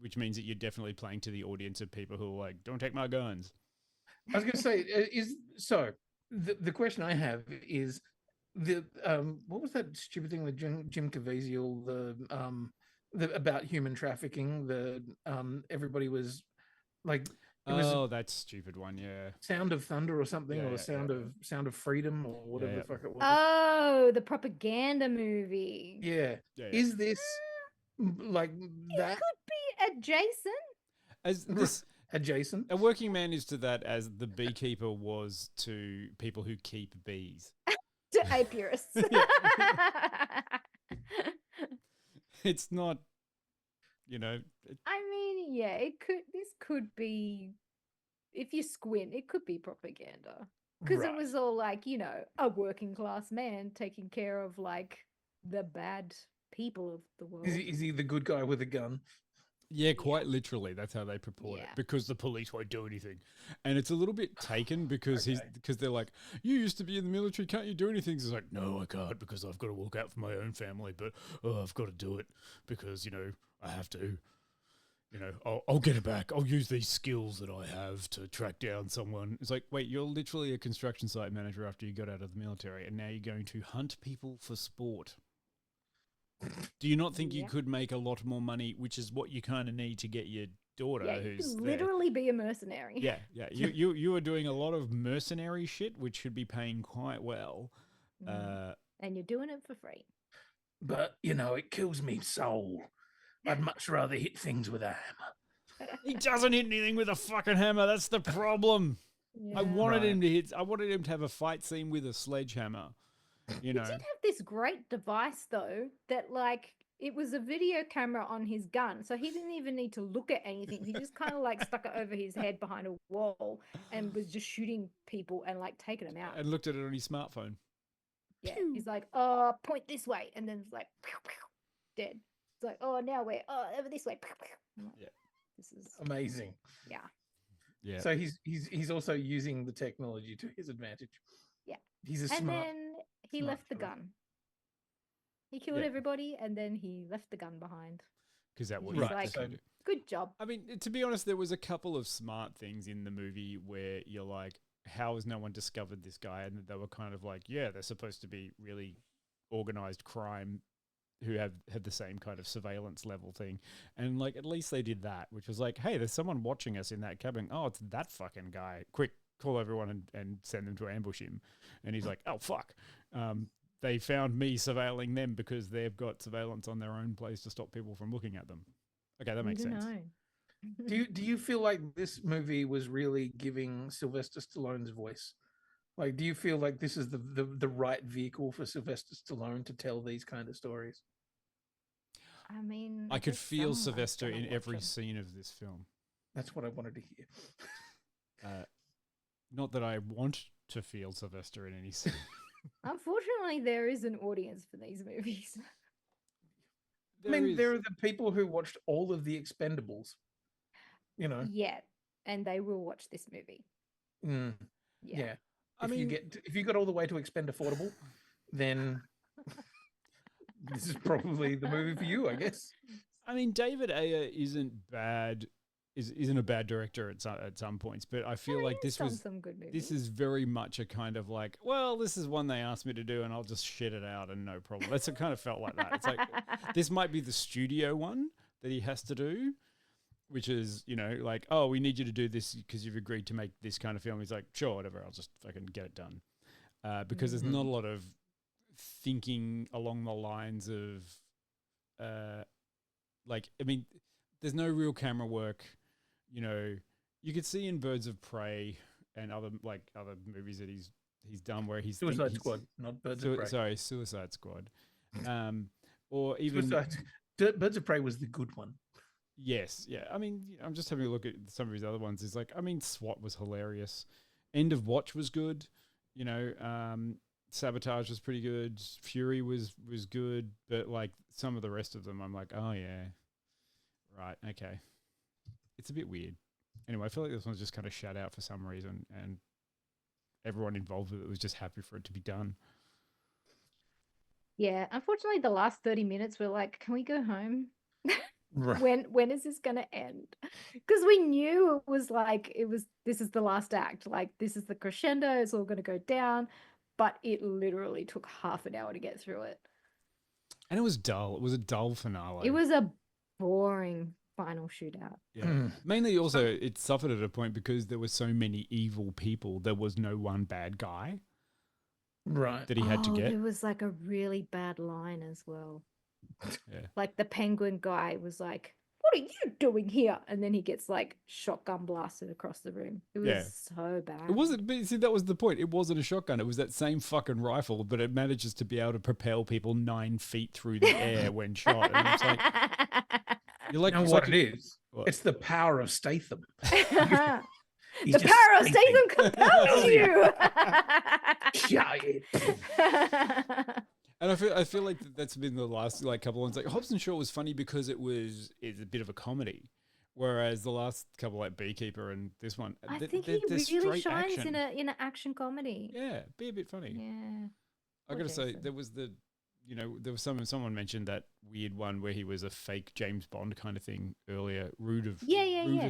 which means that you're definitely playing to the audience of people who are like, "Don't take my guns." I was going to say, the question I have is what was that stupid thing with Jim Caviezel, the about human trafficking? Everybody was like, it was that stupid one, yeah. Sound of Thunder or something, or Sound of Freedom or whatever the fuck it was. Oh, the propaganda movie. Yeah. Is this like that? It could be adjacent. As this adjacent, a working man is to that as the beekeeper was to people who keep bees. To apiarists. It's not, I mean, yeah, this could be, if you squint, it could be propaganda. Because it was all like, a working class man taking care of like the bad people of the world. Is he the good guy with a gun? Yeah, quite literally. That's how they purport it. Because the police won't do anything. And it's a little bit taken because because they're like, you used to be in the military, can't you do anything? He's like, no, I can't because I've got to look out for my own family, but I've got to do it because, I have to. I'll get it back. I'll use these skills that I have to track down someone. It's like, wait, you're literally a construction site manager after you got out of the military, and now you're going to hunt people for sport. Do you not think you could make a lot more money, which is what you kind of need to get your daughter who's could literally be a mercenary. Yeah. You are doing a lot of mercenary shit, which should be paying quite well. And you're doing it for free. But, it kills me soul. I'd much rather hit things with a hammer. He doesn't hit anything with a fucking hammer. That's the problem. Yeah. I wanted him to have a fight scene with a sledgehammer. He did have this great device though that it was a video camera on his gun, so he didn't even need to look at anything. He just kind of stuck it over his head behind a wall and was just shooting people and taking them out. And looked at it on his smartphone. Yeah, he's like, point this way, and then it's like, pew, pew, dead. It's like, now we're over this way. Pew, pew. Yeah, this is amazing. Yeah. Yeah. So he's also using the technology to his advantage. Yeah. He's a and smart. then he left the gun. He killed everybody, and then he left the gun behind. Because that was good job. I mean, to be honest, there was a couple of smart things in the movie where you're like, how has no one discovered this guy? And they were kind of like, yeah, they're supposed to be really organized crime who had the same kind of surveillance level thing. And at least they did that, which was like, hey, there's someone watching us in that cabin. Oh, it's that fucking guy. Quick, call everyone and send them to ambush him. And he's like, oh, fuck. they found me surveilling them because they've got surveillance on their own place to stop people from looking at them. Okay, that makes sense. Do you feel like this movie was really giving Sylvester Stallone's voice? Like, do you feel like this is the right vehicle for Sylvester Stallone to tell these kind of stories? I mean, I could guess feel someone's Sylvester gonna in watch every them. scene of this film. That's what I wanted to hear. Not that I want to feel Sylvester in any scene. Unfortunately, there is an audience for these movies. There are the people who watched all of the Expendables. You know. Yeah, and they will watch this movie. Yeah. If you got all the way to Expend Affordable, then this is probably the movie for you, I guess. I mean, David Ayer isn't bad. Isn't a bad director at some points, but I feel like he's done some good movies. this is very much a kind of like, well, this is one they asked me to do, and I'll just shit it out and no problem. That's it. Kind of felt like that. It's like this might be the studio one that he has to do, which is, you know, like, oh, we need you to do this because you've agreed to make this kind of film. He's like, sure, whatever, I'll just fucking get it done, because there's not a lot of thinking along the lines of, like, I mean, there's no real camera work. You know, you could see in Birds of Prey and other movies that he's done where he's Suicide Squad, not Birds of Prey. Sorry, Suicide Squad. Or even Birds of Prey was the good one. Yes, yeah. I mean, I'm just having a look at some of his other ones. It's like, I mean, SWAT was hilarious. End of Watch was good. You know, Sabotage was pretty good. Fury was good, but like some of the rest of them, I'm like, oh yeah, right, okay. It's a bit weird. Anyway, I feel like this one's just kind of shut out for some reason, and everyone involved with it was just happy for it to be done. Yeah, unfortunately, the last 30 minutes were like, can we go home? Right. When is this gonna end? Because we knew it was this is the last act. Like, this is the crescendo. It's all gonna go down, but it literally took half an hour to get through it. And it was dull. It was a dull finale. It was a boring final shootout. Yeah. Mainly also it suffered at a point because there were so many evil people. There was no one bad guy. Right. That he had to get. There was like a really bad line as well. Yeah. Like the penguin guy was like, what are you doing here? And then he gets like shotgun blasted across the room. It was so bad. It wasn't, but see, that was the point. It wasn't a shotgun. It was that same fucking rifle, but it manages to be able to propel people 9 feet through the air when shot. And it's like, you're like, you know it's what like it is? What? It's the power of Statham. The power of Statham compels you. And I feel like that's been the last like couple ones. Like Hobbs and Shaw was funny because it's a bit of a comedy, whereas the last couple like Beekeeper and this one, I think he really shines in an action comedy. Yeah, be a bit funny. Yeah, I gotta say there was someone mentioned that weird one where he was a fake James Bond kind of thing earlier. Rude of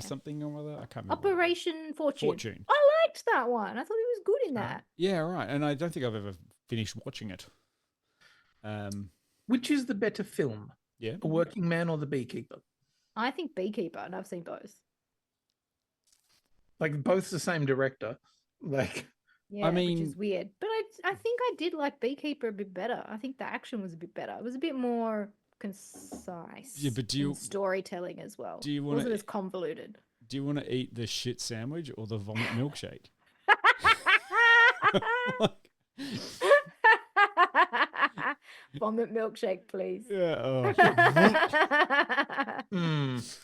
something or other. I can't remember. Operation Fortune. I liked that one. I thought he was good in that. Yeah, right. And I don't think I've ever finished watching it. Which is the better film? Yeah, A Working Man or The Beekeeper? I think Beekeeper, and I've seen both. Like both the same director. Like, yeah, which is weird. But I think I did like Beekeeper a bit better. I think the action was a bit better. It was a bit more concise. Yeah, but storytelling as well. Do you want? Wasn't as convoluted. Do you want to eat the shit sandwich or the vomit milkshake? Vomit milkshake, please. Yeah. Oh.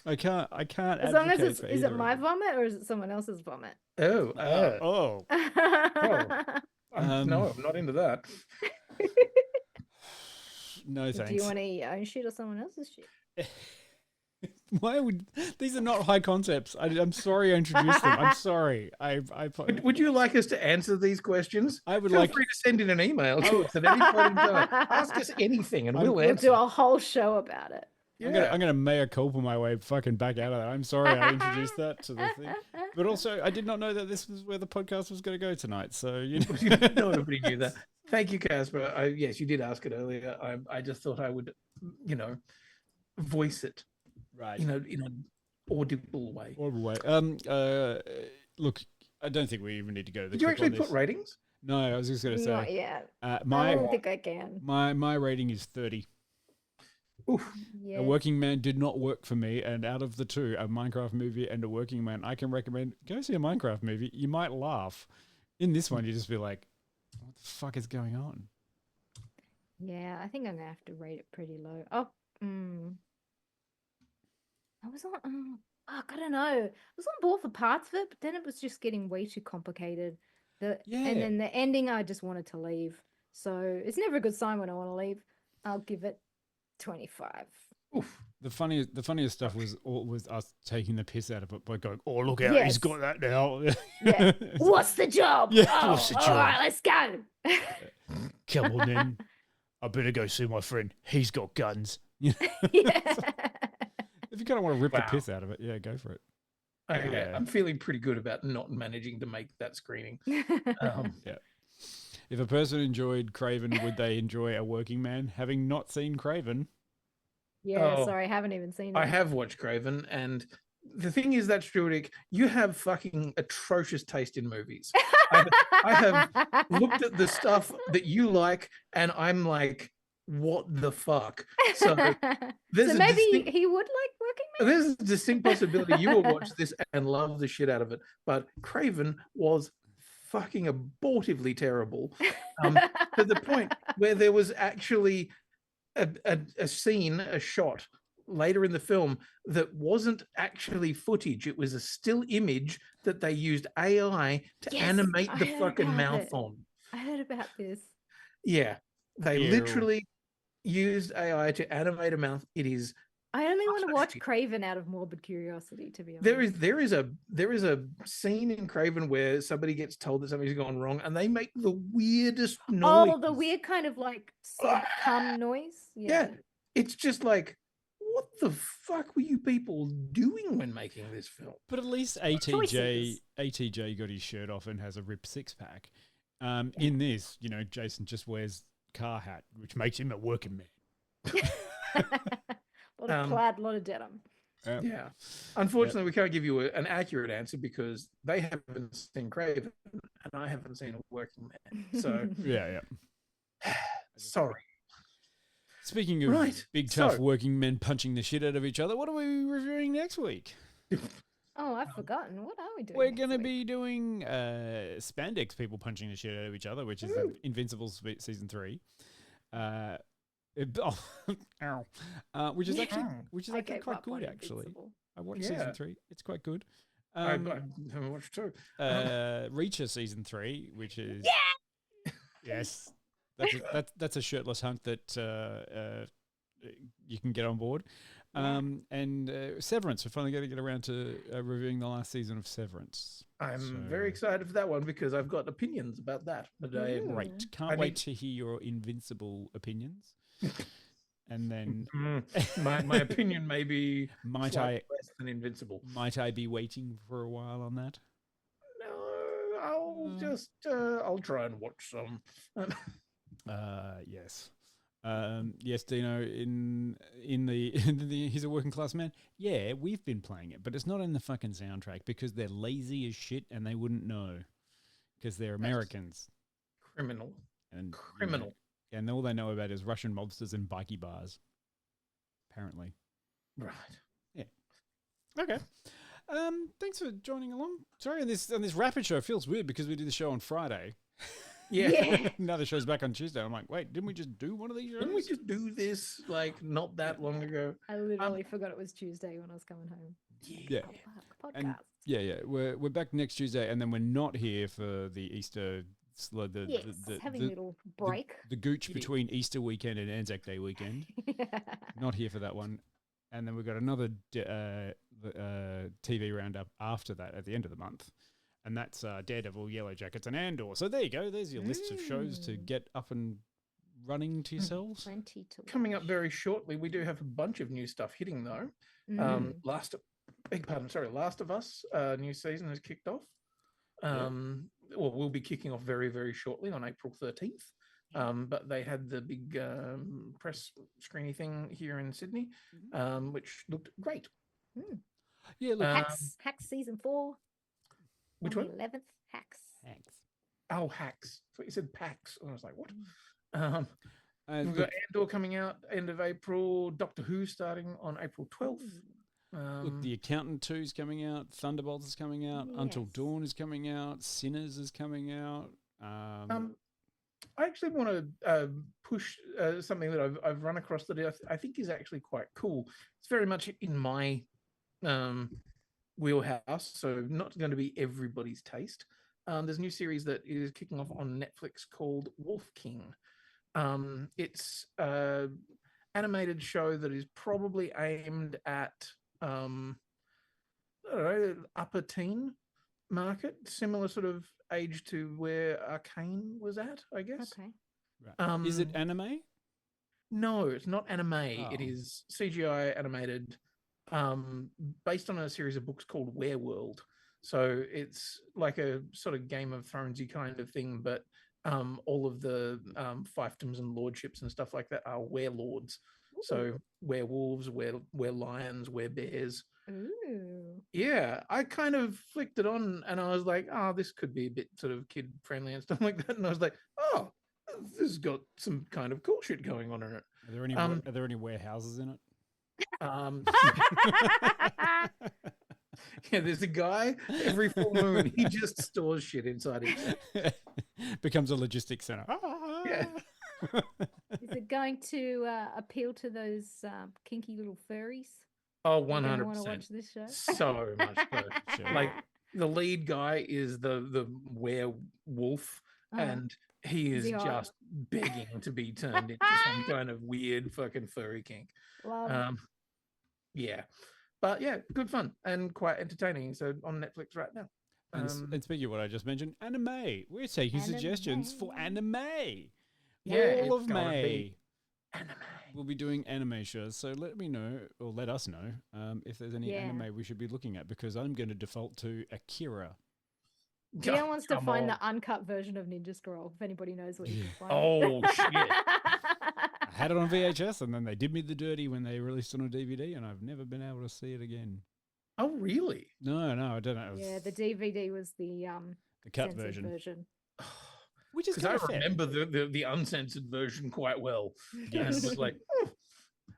I can't. As long as is it my vomit or is it someone else's vomit? Oh. Oh. No, I'm not into that. No thanks. Do you want to eat your own shit or someone else's shit? Why would these are not high concepts? I'm sorry I introduced them. I'm sorry. Would you like us to answer these questions? I would Feel like free to send in an email to us at any point in time. Ask us anything and we'll answer. Do a whole show about it. Yeah. I'm gonna mea culpa my way fucking back out of that. I'm sorry I introduced that to the thing. But also I did not know that this was where the podcast was gonna go tonight. So you know nobody knew that. Thank you, Casper. Yes, you did ask it earlier. I just thought I would, voice it. Right. In an audible way. Look, I don't think we even need to go to the Did you actually put ratings? No, I was just going to say. Not yet. I My don't think I can. my rating is 30. Yeah. A Working Man did not work for me, and out of the two, a Minecraft movie and a Working Man, I can recommend go see a Minecraft movie. You might laugh. In this one, you just be like, "What the fuck is going on?" Yeah, I think I'm gonna have to rate it pretty low. Oh, I was on. I don't know. I was on board for parts of it, but then it was just getting way too complicated. And then the ending, I just wanted to leave. So it's never a good sign when I want to leave. I'll give it 25. The funniest stuff was us taking the piss out of it by going, "Oh, look out, he's Yes. got that now." Yeah. What's the job? Yeah, Oh, what's the all job? right, let's go. Come on then. I better go see my friend. He's got guns. Yeah. If you kind of want to rip the piss out of it, yeah, go for it. Okay, Yeah. I'm feeling pretty good about not managing to make that screening. Yeah. If a person enjoyed Craven, would they enjoy A Working Man? Having not seen Craven. Yeah, Oh, sorry, I haven't even seen it. I have watched Craven, and the thing is that Stuart, you have fucking atrocious taste in movies. I have looked at the stuff that you like, and I'm like, what the fuck? So there's So a maybe distinct, he would like Working Man. there's a distinct possibility you will watch this and love the shit out of it. But Craven was fucking abortively terrible, to the point where there was actually a scene, a shot later in the film that wasn't actually footage. It was a still image that they used AI to Yes, animate I the heard fucking about mouth it. on. I heard about this. Yeah, they Ew. literally used AI to animate a mouth. It is I only want to watch Craven out of morbid curiosity, to be honest. there is a scene in Craven where somebody gets told that something's gone wrong, and they make the weirdest noise. Oh, the weird kind of like sob cum noise. Yeah, it's just like, what the fuck were you people doing when making this film? But at least ATJ got his shirt off and has a ripped six pack. In this, Jason just wears car hat, which makes him a working man. A lot of plaid, a lot of denim. Yeah. Unfortunately, we can't give you an accurate answer because they haven't seen Craven and I haven't seen A Working Man. So yeah. Sorry. Speaking of big tough working men punching the shit out of each other, what are we reviewing next week? Oh, I've forgotten. What are we doing? We're going to be doing spandex people punching the shit out of each other, which is Invincibles season 3. Which is actually quite good, actually. I watched season 3. It's quite good. I haven't watched 2. Reacher season 3, which is yes, that's a shirtless hunk that you can get on board. And Severance. We're finally going to get around to reviewing the last season of Severance. I'm very excited for that one because I've got opinions about that. But Great. Can't wait to hear your Invincible opinions. And then my opinion may be less than Invincible. Might I be waiting for a while on that? No, I'll try and watch some. Yes. Yes, Dino, in the He's a Working Class Man. Yeah, we've been playing it, but it's not in the fucking soundtrack because they're lazy as shit and they wouldn't know because they're Americans. Criminal. And criminal. And all they know about is Russian mobsters and bikie bars. Apparently. Right. Yeah. Okay. Thanks for joining along. Sorry, on this rapid show, it feels weird because we did the show on Friday. Yeah. Now the show's back on Tuesday. I'm like, wait, didn't we just do one of these shows? Didn't we just do this like not that long ago? I literally forgot it was Tuesday when I was coming home. Yeah. Podcast. And yeah. We're back next Tuesday, and then we're not here for the Easter. Having a little break. The gooch between Easter weekend and Anzac Day weekend. Not here for that one. And then we've got another TV roundup after that at the end of the month. And that's Daredevil, Yellow Jackets, and Andor. So there you go. There's your list of shows to get up and running to yourselves. Plenty to Coming up very shortly, we do have a bunch of new stuff hitting though. Last of Us new season has kicked off. Well, we'll be kicking off very, very shortly on April 13th. But they had the big press screeny thing here in Sydney, which looked great. Yeah, look, Hacks season 4. Which on one? the 11th. Hacks. Oh, hacks. I thought you said packs. And I was like, what? Mm. We've got Andor coming out end of April. Doctor Who starting on April 12th. Look, The Accountant 2 is coming out. Thunderbolts is coming out. Until Dawn is coming out. Sinners is coming out. I actually want to push something that I've run across that I think is actually quite cool. It's very much in my wheelhouse, so not going to be everybody's taste. There's a new series that is kicking off on Netflix called Wolf King. It's an animated show that is probably aimed at I don't know, upper teen market, similar sort of age to where Arcane was at, I guess. Okay. Right. Is it anime? No, it's not anime. Oh. It is CGI animated, based on a series of books called Wereworld. So it's like a sort of Game of Thronesy kind of thing, but all of the fiefdoms and lordships and stuff like that are werelords. So werewolves, lions, bears. Ooh. Yeah, I kind of flicked it on and I was like, oh, this could be a bit sort of kid friendly and stuff like that. And I was like, oh, this has got some kind of cool shit going on in it. Are there any warehouses in it? Yeah, there's a guy every full moon, he just stores shit inside himself. Becomes a logistics center. Yeah. Is it going to appeal to those kinky little furries? Oh, Want to 100%. watch this show? So much so. Sure. Like the lead guy is the werewolf, and he is just begging to be turned into some kind of weird fucking furry kink. Love. Yeah, but yeah, good fun and quite entertaining. So on Netflix right now. And speaking of what I just mentioned, anime. We're taking suggestions for anime. Yeah, all of it's gonna May. be anime. We'll be doing anime shows, so let me know, or let us know, if there's any anime we should be looking at, because I'm going to default to Akira. Dion wants to find the uncut version of Ninja Scroll, if anybody knows what you can find. Oh, shit. I had it on VHS, and then they did me the dirty when they released it on DVD, and I've never been able to see it again. Oh, really? No, I don't know. It was Yeah, the DVD was the cut censored version. Which is Because I kinda fair. remember the uncensored version quite well. Yes. And it was like,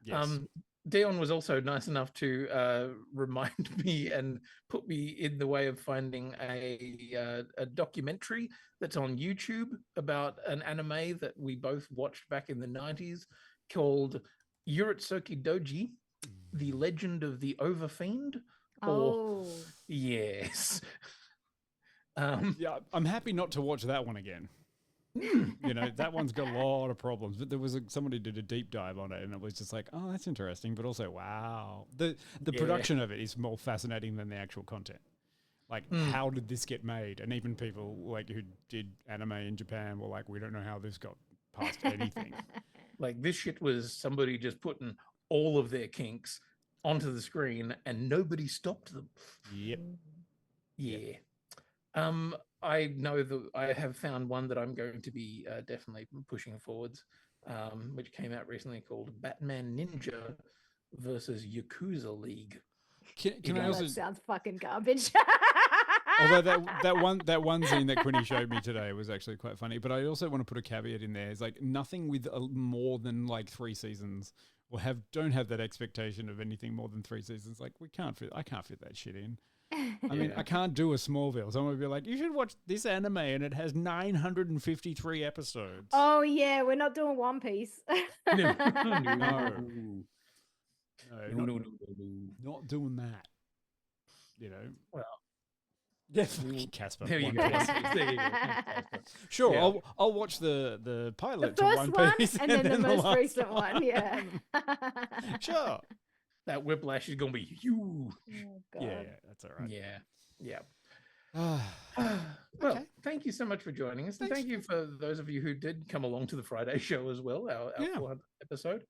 Yes. Dion was also nice enough to remind me and put me in the way of finding a documentary that's on YouTube about an anime that we both watched back in the 90s called Yuritsuki Doji, The Legend of the Overfiend. Oh. Yes. Yeah, I'm happy not to watch that one again. You know, that one's got a lot of problems, but there was somebody did a deep dive on it, and it was just like, oh, that's interesting, but also, wow, the production of it is more fascinating than the actual content. Like, how did this get made? And even people like who did anime in Japan were like, we don't know how this got past anything. Like, this shit was somebody just putting all of their kinks onto the screen, and nobody stopped them. Yep. Yeah. I know that I have found one that I'm going to be definitely pushing forwards, which came out recently, called Batman Ninja versus Yakuza League. Can I also? That sounds fucking garbage. Although that one scene that Quinny showed me today was actually quite funny, but I also want to put a caveat in there. It's like nothing with more than like 3 seasons will don't have that expectation of anything more than 3 seasons. Like I can't fit that shit in. I mean, I can't do a Smallville. Someone would be like, you should watch this anime, and it has 953 episodes. Oh, yeah, we're not doing One Piece. No. Not doing that. You know? Well, yeah, Casper. There you go. There you go. Sure, Yeah. I'll watch the pilot The to first One one, Piece, and then the most last recent one, yeah. Sure. That whiplash is going to be huge. Yeah, that's all right. Yeah. Well, thank you so much for joining us. And thank you for those of you who did come along to the Friday show as well, our 400th episode.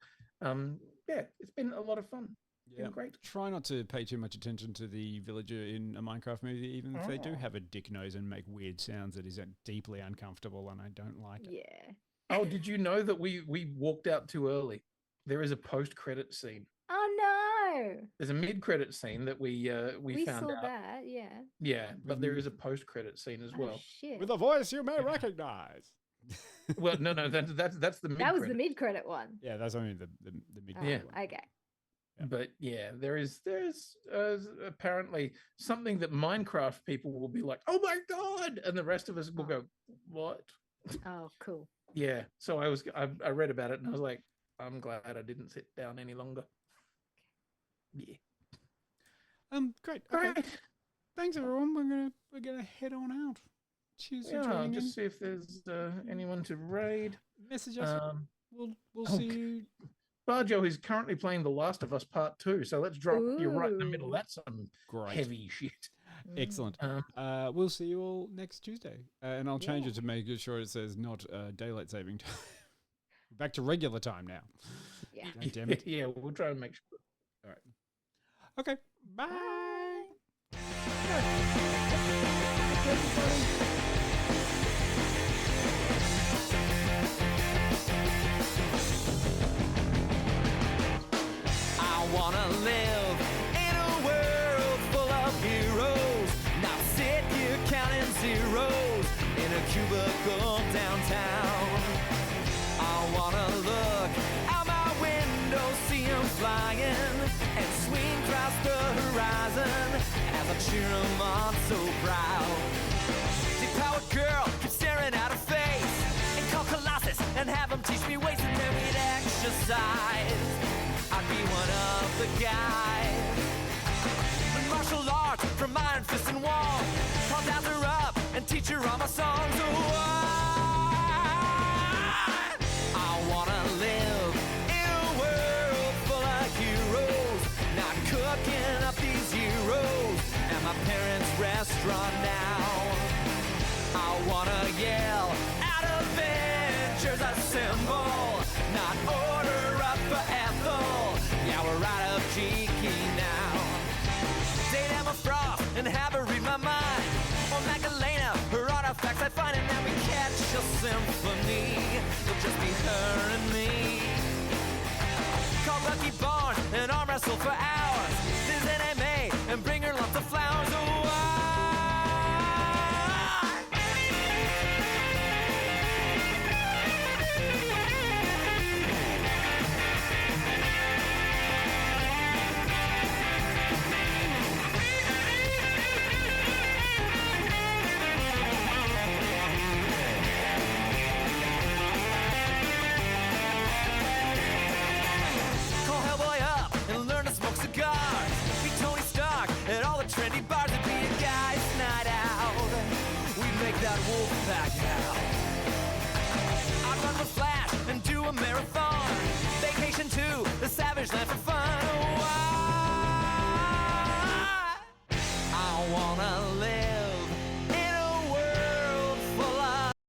Yeah, it's been a lot of fun. Yeah, great. Try not to pay too much attention to the villager in a Minecraft movie, even if they do have a dick nose and make weird sounds that is deeply uncomfortable, and I don't like it. Yeah. Oh, did you know that we walked out too early? There is a post-credit scene. Oh, no. There's a mid-credit scene that we We found saw out. that, yeah. Yeah, but there is a post-credit scene as well. Shit. With a voice you may recognize. Well, no, that's the mid. That was the mid-credit one. Yeah, that's only the mid. Oh, Yeah. Okay. But yeah, there's apparently something that Minecraft people will be like, oh my god, and the rest of us will go, what? Oh, cool. Yeah. So I read about it and I was like, I'm glad I didn't sit down any longer. Yeah. Great. Okay. Thanks everyone. We're gonna head on out. Cheers for Yeah, I'll joining in. just see if there's anyone to raid. Message us. We'll see you. Barjo is currently playing The Last of Us Part 2, so let's drop you right in the middle. That's some heavy shit. Excellent. We'll see you all next Tuesday, and I'll change it to make sure it says not daylight saving time. Back to regular time now. Yeah. God damn it. Yeah, we'll try and make sure. All right. Okay. Bye. I wanna live in a world full of heroes, not sit here counting zeros in a cubicle downtown. I wanna look out my window, see 'em flying, and swing across the horizon as I cheer 'em on so proud. Deep-powered girl keeps staring at her face, and call Colossus and have 'em teach me ways, and then we'd exercise. I'd be one of the guys. And martial arts from Iron Fist and Wall. I'll dance her up and teach her all my songs. Oh, I wanna live in a world full of heroes, not cooking up these heroes at my parents' restaurant now. I wanna yell out Avengers Assemble, not order up for Ethel. Yeah, we're out of cheeky now. Date Emma Frost and have her read my mind. Or Magdalena, her artifacts I find, and now we catch a symphony. It'll just be her and me. Call Lucky Barn and arm wrestle for hours.